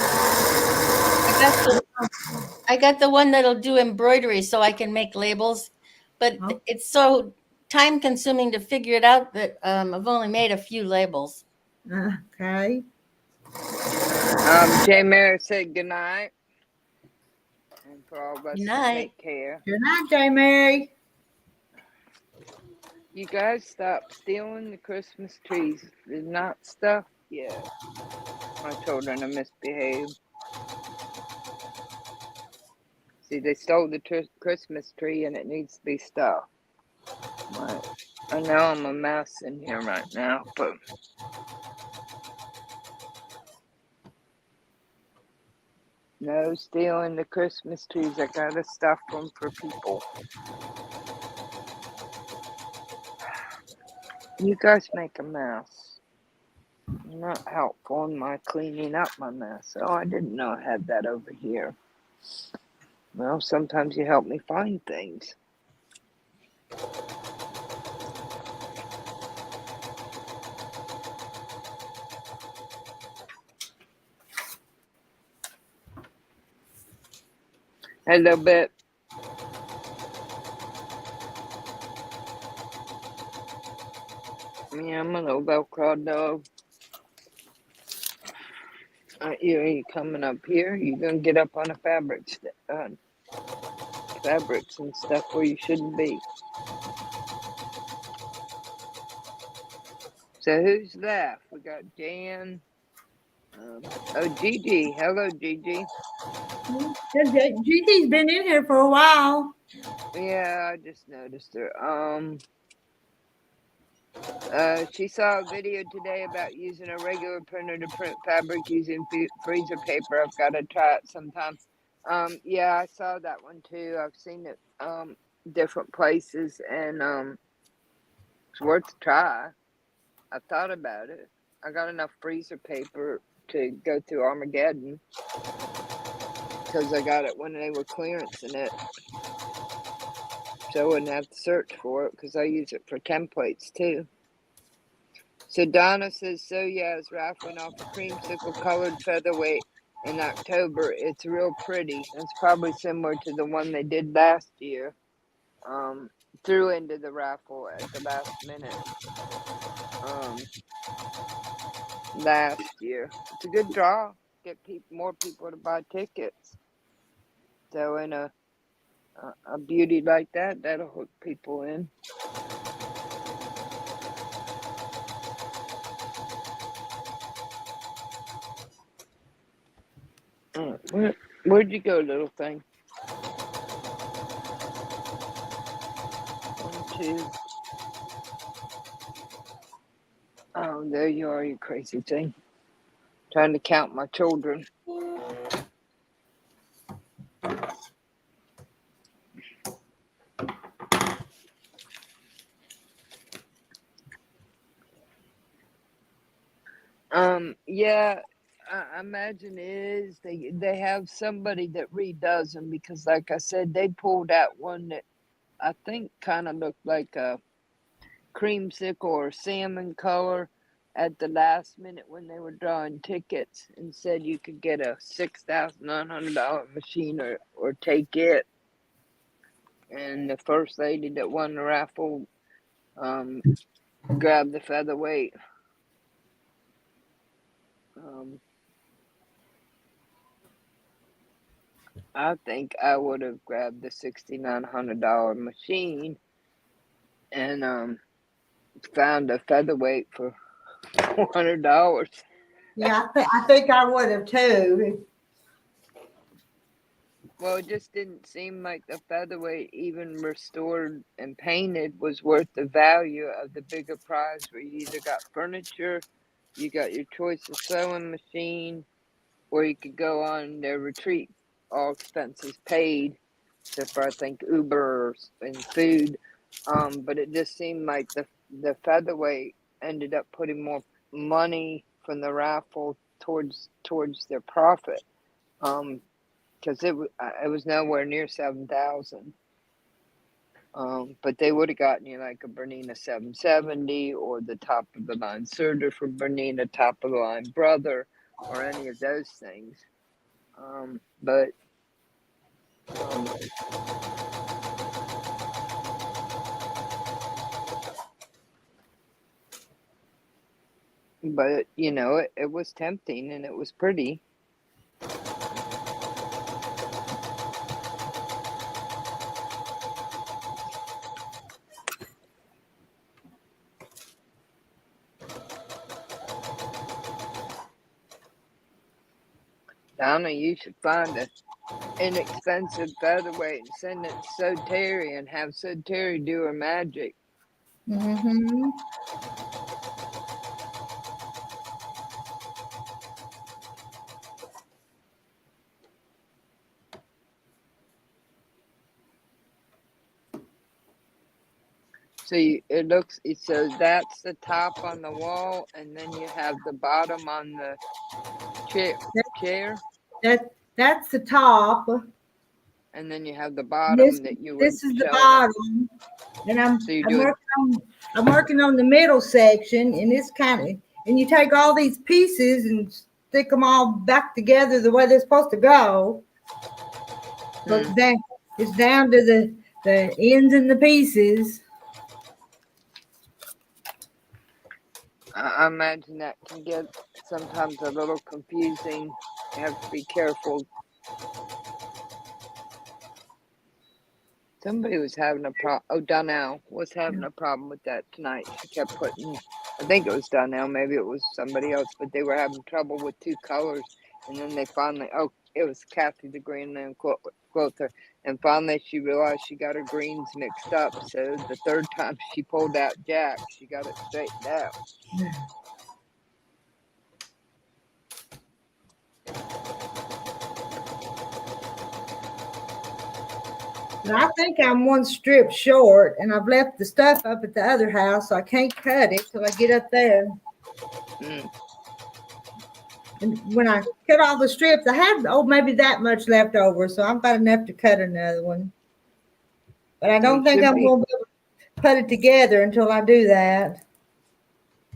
I got the one that'll do embroidery so I can make labels, but it's so time consuming to figure it out that I've only made a few labels. Okay. J. Mary said good night. And for all of us to take care. Good night, J. Mary. You guys stop stealing the Christmas trees. They're not stuffed yet. My children are misbehaved. See, they stole the Christmas tree and it needs to be stuffed. Right. I know I'm a mess in here right now, but no stealing the Christmas trees. I gotta stuff them for people. You guys make a mess. You're not helpful in my cleaning up my mess. Oh, I didn't know I had that over here. Well, sometimes you help me find things. Hello, Bit. Yeah, I'm a little Velcro dog. You coming up here? You gonna get up on a fabrics and stuff where you shouldn't be. So who's left? We got Jan. Gigi. Hello, Gigi. Gigi's been in here for a while. Yeah, I just noticed her. She saw a video today about using a regular printer to print fabric using freezer paper. I've got to try it sometime. Yeah, I saw that one too. I've seen it different places, and it's worth a try. I thought about it. I got enough freezer paper to go through Armageddon because I got it when they were clearancing it, so I wouldn't have to search for it because I use it for templates too. So Donna says, so yeah, is raffling off a creamsicle colored featherweight in October. It's real pretty. It's probably similar to the one they did last year. Threw into the raffle at the last minute. Last year. It's a good draw. Get more people to buy tickets. So in a beauty like that, that'll hook people in. Where'd you go, little thing? 1, 2. Oh, there you are, you crazy thing. Trying to count my children. Yeah, I imagine it is. They have somebody that redoes them because, like I said, they pulled out one that I think kind of looked like a creamsicle or salmon color at the last minute when they were drawing tickets and said you could get a $6,900 machine or take it. And the first lady that won the raffle grabbed the featherweight. I think I would have grabbed the $6,900 machine and found a featherweight for $400. Yeah, I think I would have too. Well, it just didn't seem like the featherweight, even restored and painted, was worth the value of the bigger prize where you either got furniture, you got your choice of sewing machine, or you could go on their retreat, all expenses paid, except for I think Uber and food. But it just seemed like the featherweight ended up putting more money from the raffle towards their profit. Because it was nowhere near 7,000. But they would have gotten you like a Bernina 770 or the top of the line Serger for Bernina, top of the line Brother, or any of those things. But you know, it was tempting and it was pretty. Donna, you should find an inexpensive featherweight and send it to Sew Terry and have Sew Terry do her magic. Mm-hmm. So that's the top on the wall, and then you have the bottom on the chair, That's the top. and then you have the bottom This that you would this is the sew bottom, and So you're doing I'm working on the middle section, and it's kind of, and you take all these pieces and stick them all back together the way they're supposed to go. So it's down to the ends and the pieces. I imagine that can get sometimes a little confusing. You have to be careful. Somebody was having a problem. Oh, Donnell was having a problem with that tonight. She kept putting, I think it was Donnell, maybe it was somebody else, but they were having trouble with two colors. And then they finally, it was Kathy, the green name quilter. And finally she realized she got her greens mixed up. So the third time she pulled out Jack, she got it straightened out. And I think I'm one strip short, and I've left the stuff up at the other house, so I can't cut it till I get up there. And when I cut all the strips, I had maybe that much left over, so I'm about enough to cut another one. But I don't think I'm going to be able to put it together until I do that.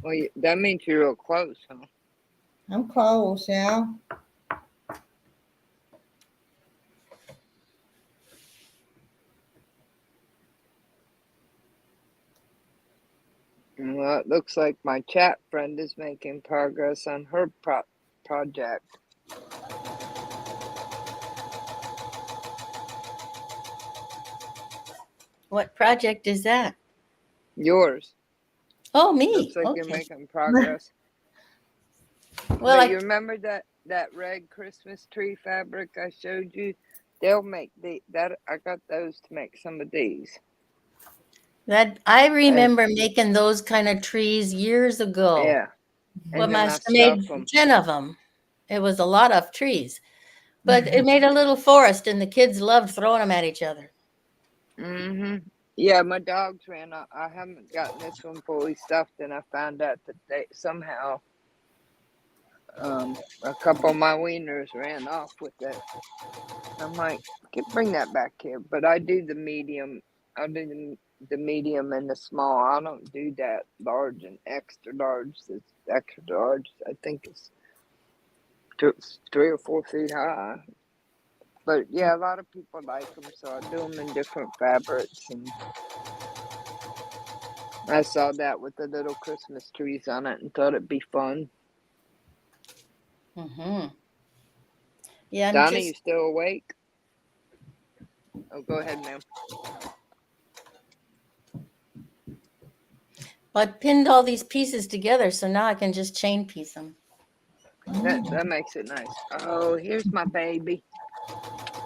Well, that means you're real close, huh? I'm close, yeah. Well, it looks like my chat friend is making progress on her project. What project is that? Yours. Oh, me. Looks like you're making progress. Well, you remember that red Christmas tree fabric I showed you? They'll make that. I got those to make some of these. that I remember making those kind of trees years ago. Yeah. Well, I made 10 of them. It was a lot of trees, but it made a little forest, and the kids loved throwing them at each other. Yeah, my dogs ran. I haven't gotten this one fully stuffed, and I found out that they somehow A couple of my wieners ran off with it. I'm like, bring that back here. But I do the medium. I'll do the medium and the small. I don't do that large and extra large. This extra large, I think, is 3 or 4 feet high. But yeah, a lot of people like them, so I do them in different fabrics. And I saw that with the little Christmas trees on it and thought it'd be fun. Mm-hmm. Yeah, and Donna, you still awake? Oh, go ahead, ma'am. I pinned all these pieces together, so now I can just chain piece them. That makes it nice. Oh, here's my baby.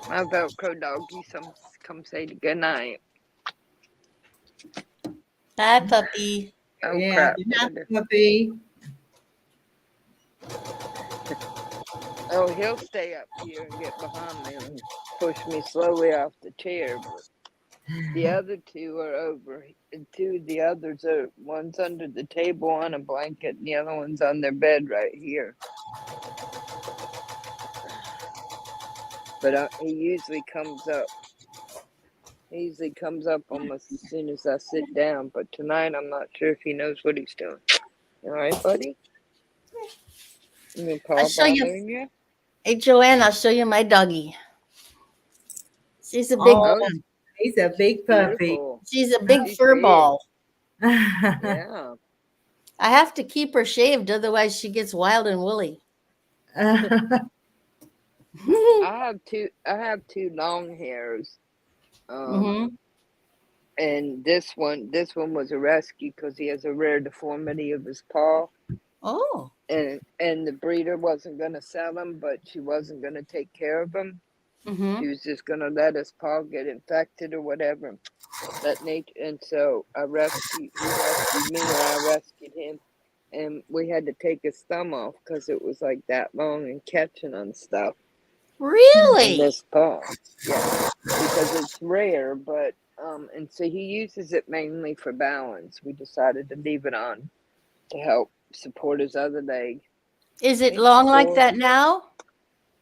My Velcro doggy. Come say good night. Hi, puppy. Oh, Yeah, crap. good night, puppy. Oh, he'll stay up here and get behind me and push me slowly off the chair. But the other two are over. Two of the others are, one's under the table on a blanket and the other one's on their bed right here. But he usually comes up. He usually comes up almost as soon as I sit down. But tonight I'm not sure if he knows what he's doing. All right, buddy? I'll show you. Hey, Joanne, I'll show you my doggy. She's a big one. He's a big puppy. Beautiful. She's a big fur ball. Yeah. I have to keep her shaved, otherwise she gets wild and woolly. I have two long hairs. Mm-hmm. And this one was a rescue because he has a rare deformity of his paw. Oh. And the breeder wasn't gonna sell him, but she wasn't gonna take care of him. Mm-hmm. She was just gonna let his paw get infected or whatever. And so he rescued me, or I rescued him, and we had to take his thumb off because it was like that long and catching on stuff. Really? In this paw, yeah, because it's rare, but and so he uses it mainly for balance. We decided to leave it on to help support his other leg. Is it long like that now?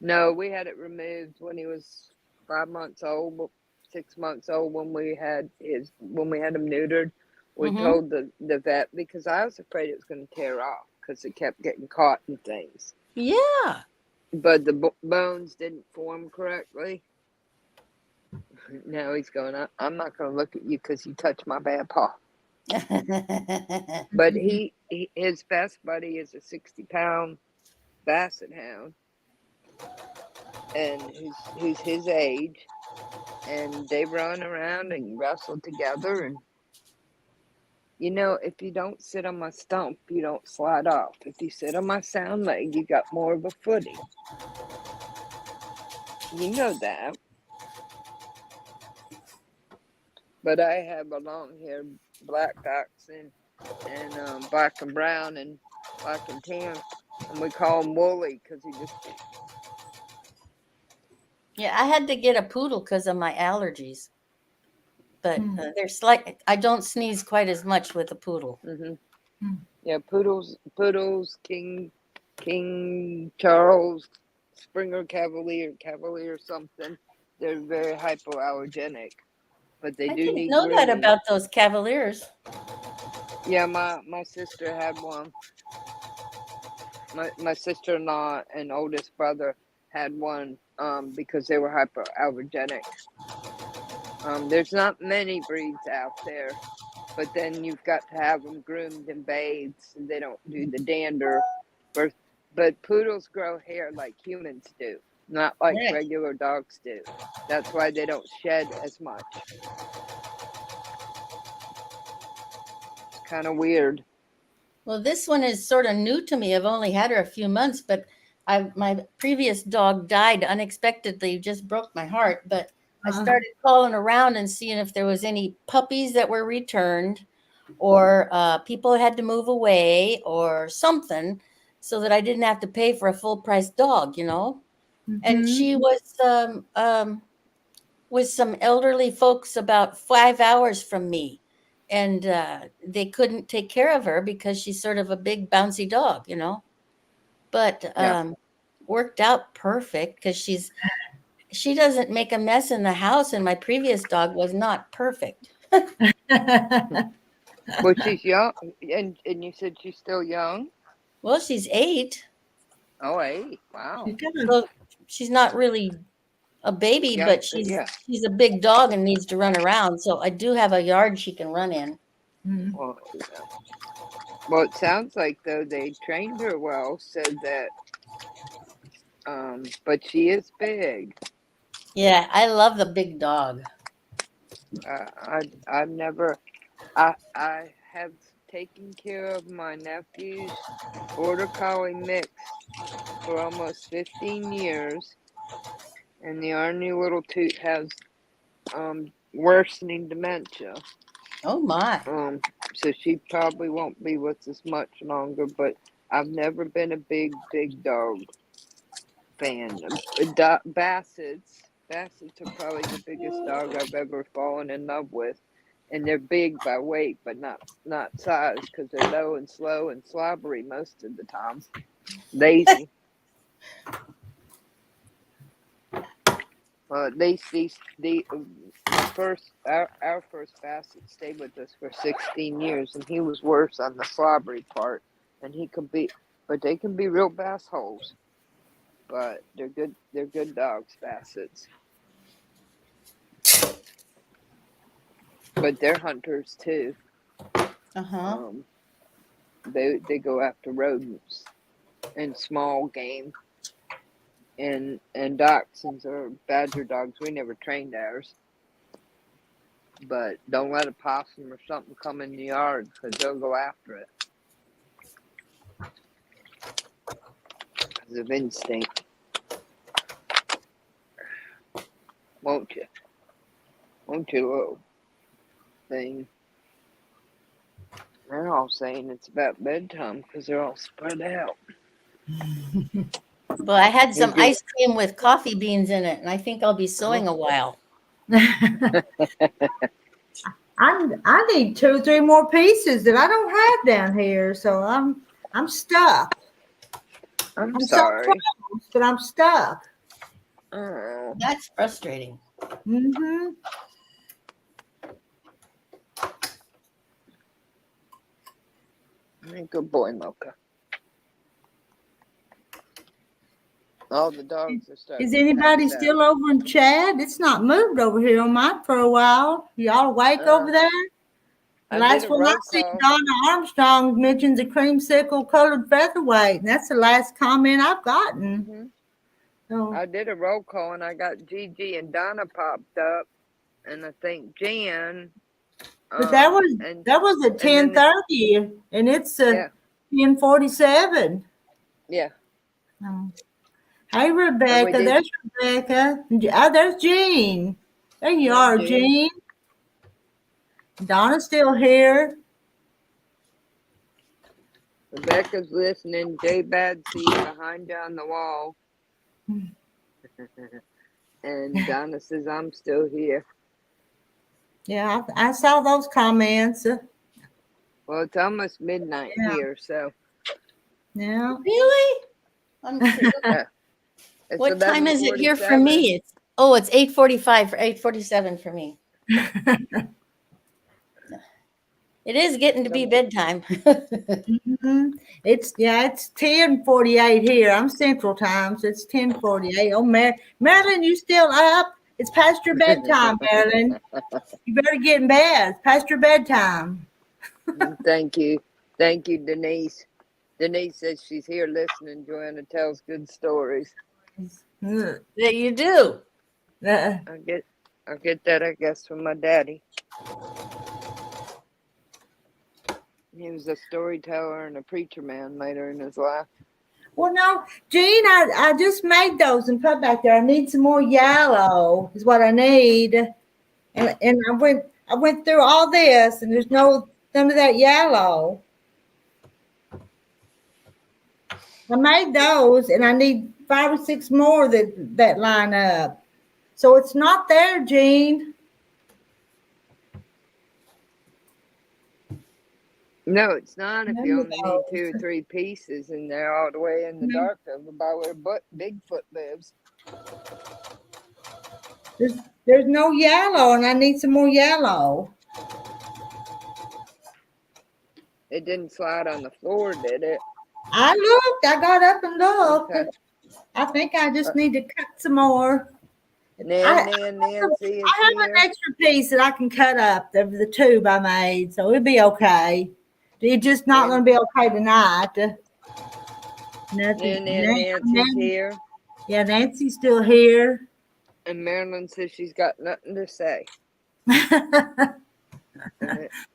No, we had it removed when he was 5 months old, 6 months old when we had him neutered. We told the vet because I was afraid it was going to tear off because it kept getting caught in things. Yeah. But the bones didn't form correctly. Now he's going, I'm not going to look at you because you touched my bad paw. But his best buddy is a 60-pound basset hound, and who's his age, and they run around and wrestle together. And if you don't sit on my stump, you don't slide off. If you sit on my sound leg, you got more of a footing. You know that. But I have a long-haired black dachshund and black and brown and black and tan, and we call him Wooly because he just. Yeah, I had to get a poodle because of my allergies, but they're slight. I don't sneeze quite as much with a poodle. Mm-hmm. Yeah, poodles, King Charles, Springer Cavalier something. They're very hypoallergenic. But they do need know grooming. that about those Cavaliers. Yeah, my sister had one. My sister-in-law and oldest brother had one because they were hypoallergenic. There's not many breeds out there, but then you've got to have them groomed and bathed so they don't do the dander. But poodles grow hair like humans do, not like regular dogs do. That's why they don't shed as much. It's kind of weird. Well, this one is sort of new to me. I've only had her a few months, but my previous dog died unexpectedly, just broke my heart. But I started calling around and seeing if there was any puppies that were returned or people had to move away or something so that I didn't have to pay for a full price dog, Mm-hmm. And she was with some elderly folks about 5 hours from me. And they couldn't take care of her because she's sort of a big bouncy dog, but Yeah. worked out perfect because she doesn't make a mess in the house, and my previous dog was not perfect. Well, she's young, and you said she's still young. Well, she's 8, Oh, 8. Wow. so she's not really a baby, Young, but yeah. she's a big dog and needs to run around. So I do have a yard she can run in. Well, well, it sounds like though they trained her well, so that but she is big. Yeah, I love the big dog. I've never I have taken care of my nephew's border collie mix for almost 15 years, and the Arnie little toot has worsening dementia. Oh my. So she probably won't be with us much longer, but I've never been a big dog fan. Bassets are probably the biggest dog I've ever fallen in love with, and they're big by weight, but not size, because they're low and slow and slobbery most of the time. Lazy. At least our first Basset stayed with us for 16 years, and he was worse on the slobbery part, and but they can be real bass holes. But they're good dogs, Bassets. But they're hunters too. Uh-huh. They go after rodents and small game. And dachshunds are badger dogs. We never trained ours. But don't let a possum or something come in the yard, because they'll go after it. Because of instinct. Won't you? Won't you, little thing? They're all saying it's about bedtime because they're all spread out. Well, I had some Is it- ice cream with coffee beans in it, and I think I'll be sewing a while. I need 2 or 3 more pieces that I don't have down here, so I'm stuck. I'm so sorry. close, but I'm stuck. Oh, That's frustrating. Mm-hmm. good boy, Mocha. All the dogs are starting. Is to anybody pass out. still over in Chad? It's not moved over here on mine for a while. Y'all awake over there? The I last did a one I roll see, call. Donna Armstrong mentions a creamsicle colored featherweight, and that's the last comment I've gotten. Mm-hmm. So, I did a roll call, and I got Gigi and Donna popped up, and I think Jan. but that was at then 10:30, and it's Yeah. 10:47. Yeah. Hey, Rebecca. did- There's Rebecca. There's Jean. There you Yeah, are, Jean. Jean. Donna's still here. Rebecca's listening. Jay Badsey behind you on the wall. And Donna says, I'm still here. Yeah, I saw those comments. Well, it's almost midnight here, so. Yeah. Really? I'm curious. It's What time is it here for 11:47. me? It's 8:45 for 8:47 for me. It is getting to be bedtime. Mm-hmm. It's 10:48 here. I'm Central Time, so it's 10:48. Oh, Marilyn, you still up? It's past your bedtime, Marilyn. You better get in bed. It's past your bedtime. Thank you, Denise. Denise says she's here listening. Joanna tells good stories. Uh, That you do. I get that, I guess, from my daddy. He was a storyteller and a preacher man later in his life. Well, no, Jean, I just made those and put back there. I need some more yellow is what I need. And I went through all this and there's none of that yellow. I made those and I need 5 or 6 more that line up. So it's not there, Jean. No, it's not if you Remember only need those. 2 or 3 pieces and they're all the way in the Mhm. dark over by where Bigfoot lives. There's no yellow, and I need some more yellow. It didn't slide on the floor, did it? I looked. I got up and looked. Okay. I think I just need to cut some more. Nancy is I have here. an extra piece that I can cut up the tube I made, so it'll be okay. It's just not going to be okay tonight. Nancy's here. Yeah, Nancy's still here. And Marilyn says she's got nothing to say.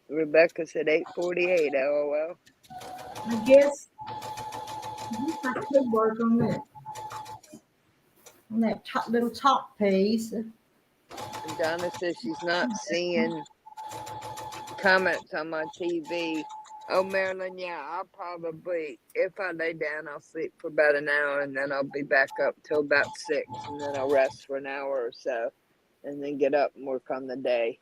Rebecca said 8:48. LOL. I guess I could work on that little top piece. And Donna says she's not seeing comments on my TV. Oh, Marilyn, yeah, I'll probably, if I lay down, I'll sleep for about an hour and then I'll be back up till about 6 and then I'll rest for an hour or so and then get up and work on the day.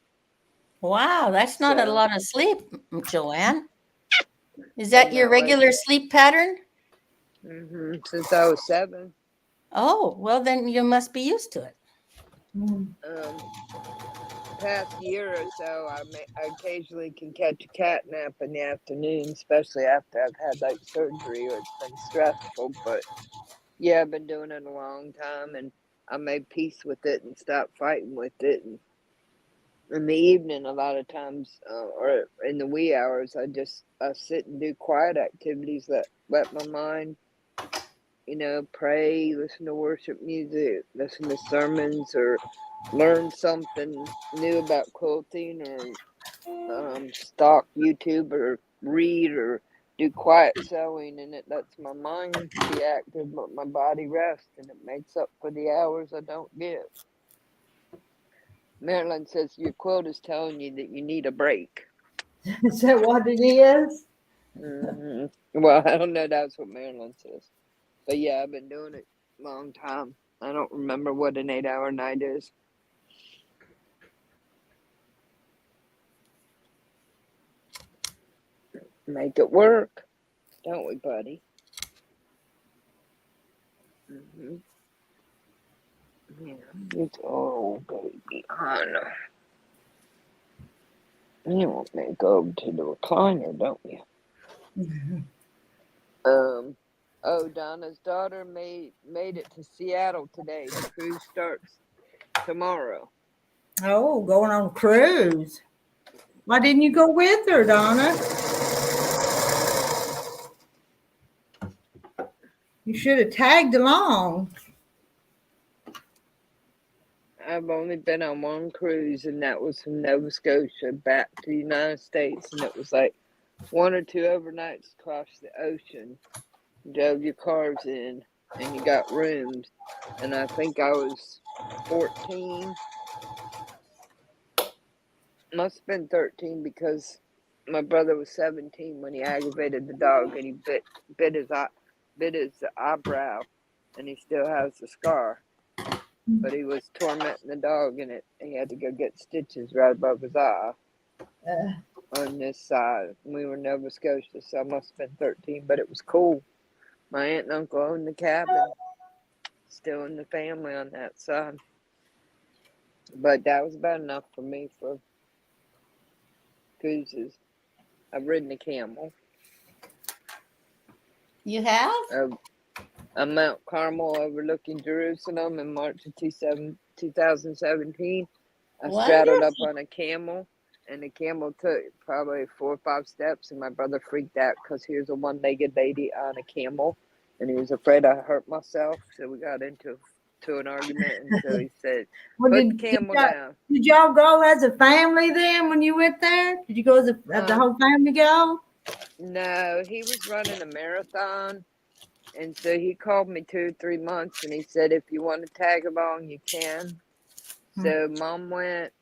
Wow, that's not a So- lot of sleep, Joanne. Is that I'm your not like- regular sleep pattern? Since I was 7. Oh, well, then you must be used to it. Past year or so, I occasionally can catch a cat nap in the afternoon, especially after I've had like surgery or it's been stressful. But yeah, I've been doing it a long time, and I made peace with it and stopped fighting with it. And in the evening, a lot of times, or in the wee hours, I sit and do quiet activities that let my mind, pray, listen to worship music, listen to sermons, or learn something new about quilting, or stalk YouTube, or read, or do quiet sewing, and it lets my mind be active but my body rest, and it makes up for the hours I don't get. Marilyn says your quilt is telling you that you need a break. Is that what it is? Well, I don't know. That's what Marilyn says. But yeah, I've been doing it a long time. I don't remember what an 8-hour night is. Make it work, don't we, buddy? Yeah, it's baby, Anna. You want me to go over to the recliner, don't you? Donna's daughter made it to Seattle today. The cruise starts tomorrow. Oh, going on a cruise. Why didn't you go with her, Donna? You should have tagged along. I've only been on one cruise, and that was from Nova Scotia back to the United States, and it was like 1 or 2 overnights across the ocean. You drove your cars in, and you got rooms, and I think I was 14. Must have been 13 because my brother was 17 when he aggravated the dog, and he bit his eyebrow, and he still has the scar. But he was tormenting the dog, and he had to go get stitches right above his eye on this side. We were in Nova Scotia, so I must have been 13, but it was cool. My aunt and uncle owned the cabin, still in the family on that side. But that was about enough for me for cruises. I've ridden a camel. You have? On Mount Carmel overlooking Jerusalem in March of 2017. I straddled up on a camel, and the camel took probably 4 or 5 steps, and my brother freaked out because he was a one-legged lady on a camel, and he was afraid I hurt myself, so we got into an argument, and so he said, put the camel down. Did y'all go as a family then when you went there? Did you go as the whole family go? No, he was running a marathon, and so he called me 2 or 3 months, and he said, if you want to tag along, you can. So mom went,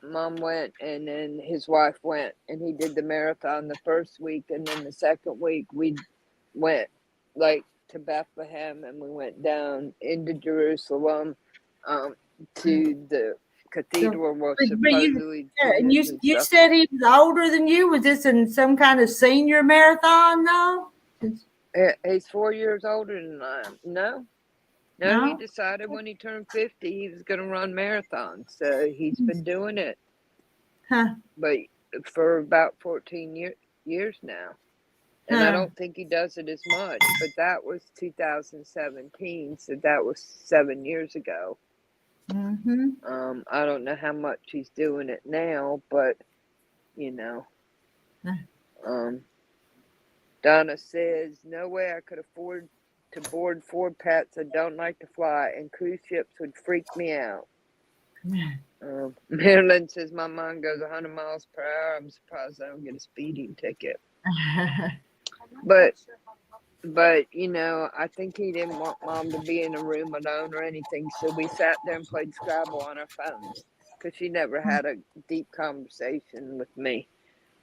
and then his wife went, and he did the marathon the first week, and then the second week we went like to Bethlehem, and we went down into Jerusalem, because cathedral was but supposedly and his and you stuff. said he was older than you. Was this in some kind of senior marathon though? He's 4 years older than I am. No, he No. decided when he turned 50 he was going to run marathons. So he's been doing it, Huh. but for about 14 years now. And I Huh. don't think he does it as much, but that was 2017, so that was 7 years ago. Mm-hmm. I don't know how much he's doing it now, but you know, Donna says, no way I could afford to board 4 pets. I don't like to fly, and cruise ships would freak me out. Marilyn says, my mind goes 100 miles per hour. I'm surprised I don't get a speeding ticket. But you know, I think he didn't want Mom to be in a room alone or anything, so we sat there and played Scrabble on our phones, because she never had a deep conversation with me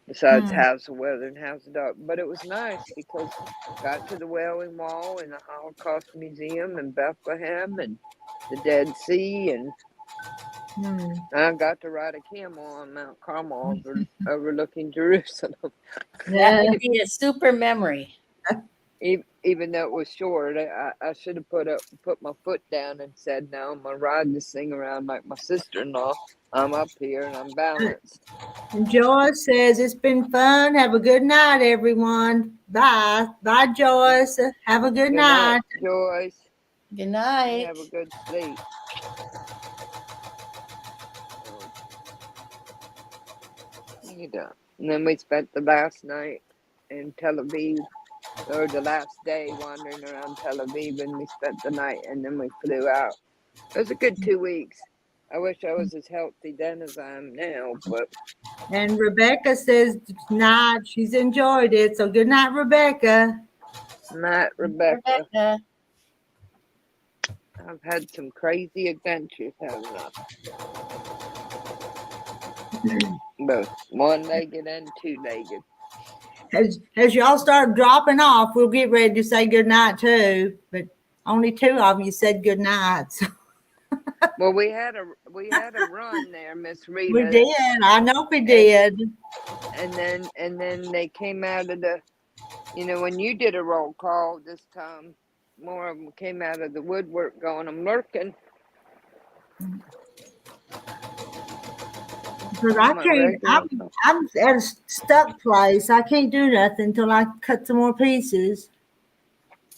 besides how's the weather and how's the dog. But it was nice because got to the Wailing Wall and the Holocaust Museum in Bethlehem and the Dead Sea, and I got to ride a camel on Mount Carmel overlooking Jerusalem. That would be a super memory. Even though it was short, I should have put my foot down and said, no, I'm going to ride this thing around like my sister-in-law. I'm up here and I'm balanced. Joyce says, it's been fun. Have a good night, everyone. Bye. Bye, Joyce. Have a good night. Joyce. Good night. Have a good sleep. And then we spent the last night in Tel Aviv, or the last day wandering around Tel Aviv, and we spent the night and then we flew out. It was a good 2 weeks. I wish I was as healthy then as I am now, but. And Rebecca says night. She's enjoyed it. So good night, Rebecca. Night, Rebecca. I've had some crazy adventures, haven't I? Both one-legged and two-legged. As y'all start dropping off, we'll get ready to say good night too. But only 2 of you said good night. So. Well, we had a run there, Miss Rita. We did. I know we did. And then they came out of the, you know, when you did a roll call this time, more of them came out of the woodwork going, I'm lurking. Because I can't, I'm at a stuck place. I can't do nothing until I cut some more pieces.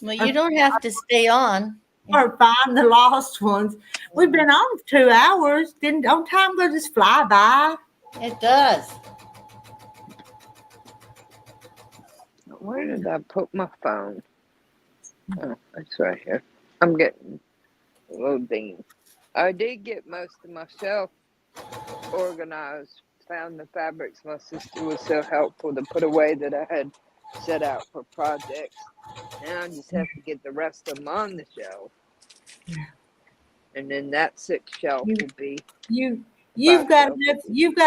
Well, you don't have to stay on. Or find the lost ones. We've been on for 2 hours. Don't time go just fly by? It does. Where did I put my phone? Oh, it's right here. I'm getting a little ding. I did get most of my shelf organized. Found the fabrics my sister was so helpful to put away that I had set out for projects. Now I just have to get the rest of them on the shelf. And then that 6th shelf will be. You've got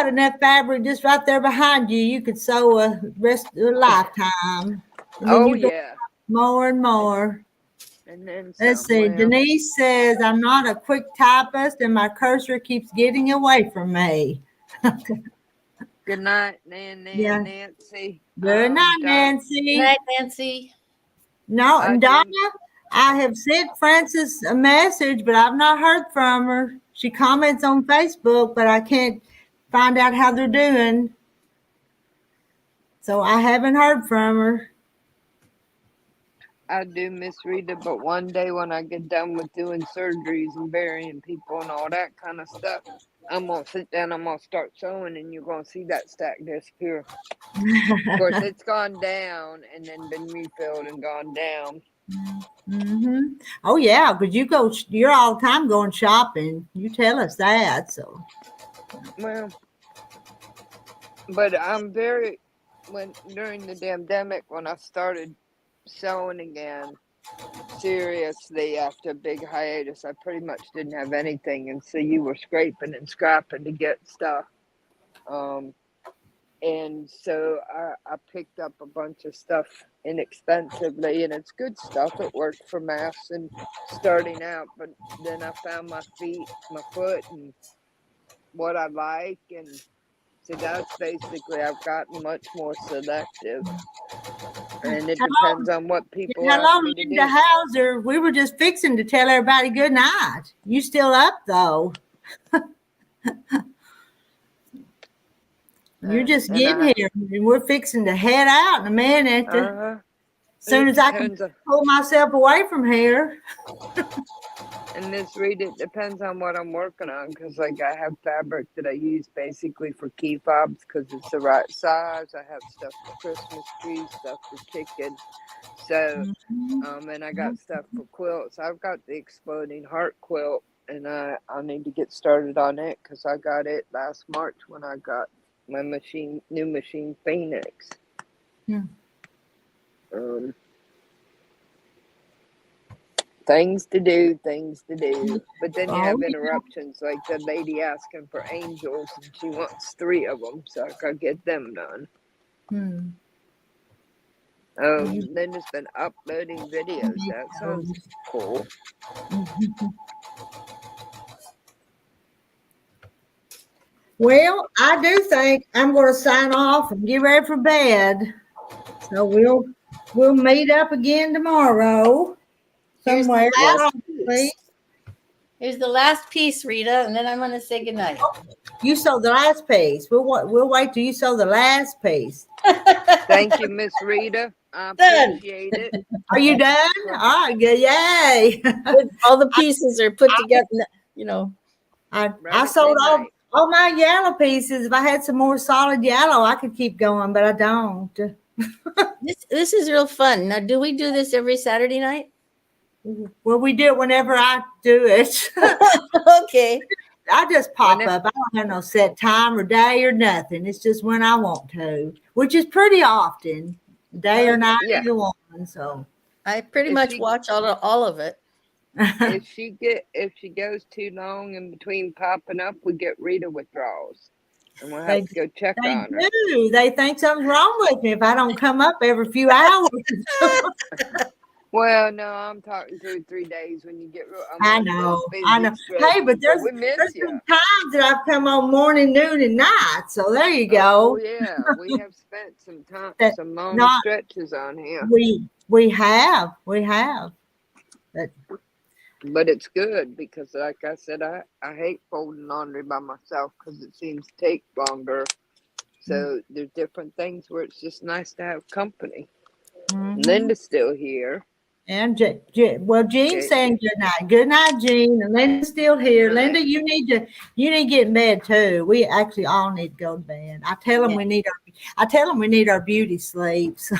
enough fabric just right there behind you. You could sew a rest of a lifetime. Oh yeah. More and more. And then let's see. Denise says, I'm not a quick typist and my cursor keeps getting away from me. Good night, Nancy. Good night, Nancy. Good night, Nancy. No, and Donna, I have sent Frances a message, but I've not heard from her. She comments on Facebook, but I can't find out how they're doing. So I haven't heard from her. I do, Miss Rita, but one day when I get done with doing surgeries and burying people and all that kind of stuff, I'm going to sit down, I'm going to start sewing, and you're going to see that stack disappear. Of course, it's gone down and then been refilled and gone down. Mm-hmm. Oh, yeah, because you're all the time going shopping. You tell us that, so. Well, but I'm during the pandemic, when I started sewing again seriously after a big hiatus, I pretty much didn't have anything, and so you were scraping and scrapping to get stuff, and so I picked up a bunch of stuff inexpensively, and it's good stuff. It worked for masks and starting out, but then I found my foot, and what I like, and so that's basically, I've gotten much more selective, and it depends on what people ask Hello, me to Linda do. Hauser. We were just fixing to tell everybody good night. You still up though? You're just And getting here, and we're fixing to head out in a minute. As soon it as I can depends on, pull myself away from here. and Miss Reed, it depends on what I'm working on, because like I have fabric that I use basically for key fobs because it's the right size. I have stuff for Christmas trees, stuff for chicken. So, and I got stuff for quilts. I've got the exploding heart quilt, and I need to get started on it because I got it last March when I got my new machine Phoenix. Hmm. Things to do. But then you Oh, have yeah. interruptions, like the lady asking for angels, and she wants 3 of them, so I gotta get them done. Hmm. Linda's been uploading videos. That sounds cool. Well, I do think I'm going to sign off and get ready for bed. So we'll meet up again tomorrow Here's the somewhere. last Probably. piece. Here's the last piece, Rita, and then I'm going to say goodnight. You sold the last piece. We'll wait till you sold the last piece. Thank you, Miss Rita. I Done. appreciate it. Are you done? All right, good. Yay. All the pieces are put together, you know. I Right sold at midnight. all my yellow pieces. If I had some more solid yellow, I could keep going, but I don't. This is real fun. Now, do we do this every Saturday night? Well, we do it whenever I do it. Okay. I just pop Whenever- up. I don't have no set time or day or nothing. It's just when I want to, which is pretty often, day or night, Yeah. either one. So I pretty If much she- watch all of it. if she goes too long in between popping up, we get Rita withdrawals, and we'll have to go check they on her. do. They think something's wrong with me if I don't come up every few hours. Well, no, I'm talking 2 or 3 days when you get real. I I'm know. busy, Hey, but stressed, we miss there's you. been times that I've come on morning, noon, and night. So there you Oh go. yeah, we have spent some time, That- some long not- stretches on here, We have. but it's good because, like I said, I hate folding laundry by myself because it seems to take longer. So there's different things where it's just nice to have company. Mhm. Linda's still here. And Jean's saying good night. Good night, Jean. And Linda's still here. Good night. Linda, you need to get in bed too. We actually all need to go to bed. I tell them we need our beauty sleep. So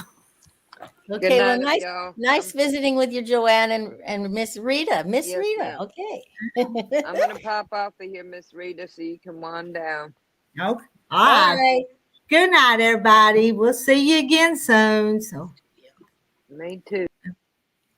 Good Okay, well, night, y'all. nice visiting with you, Joanne and Miss Rita. Miss Yes, Rita, ma'am. okay. I'm gonna pop off of here, Miss Rita, so you can wind down. okay. All All right. right. Good night, everybody. We'll see you again soon. So Me too.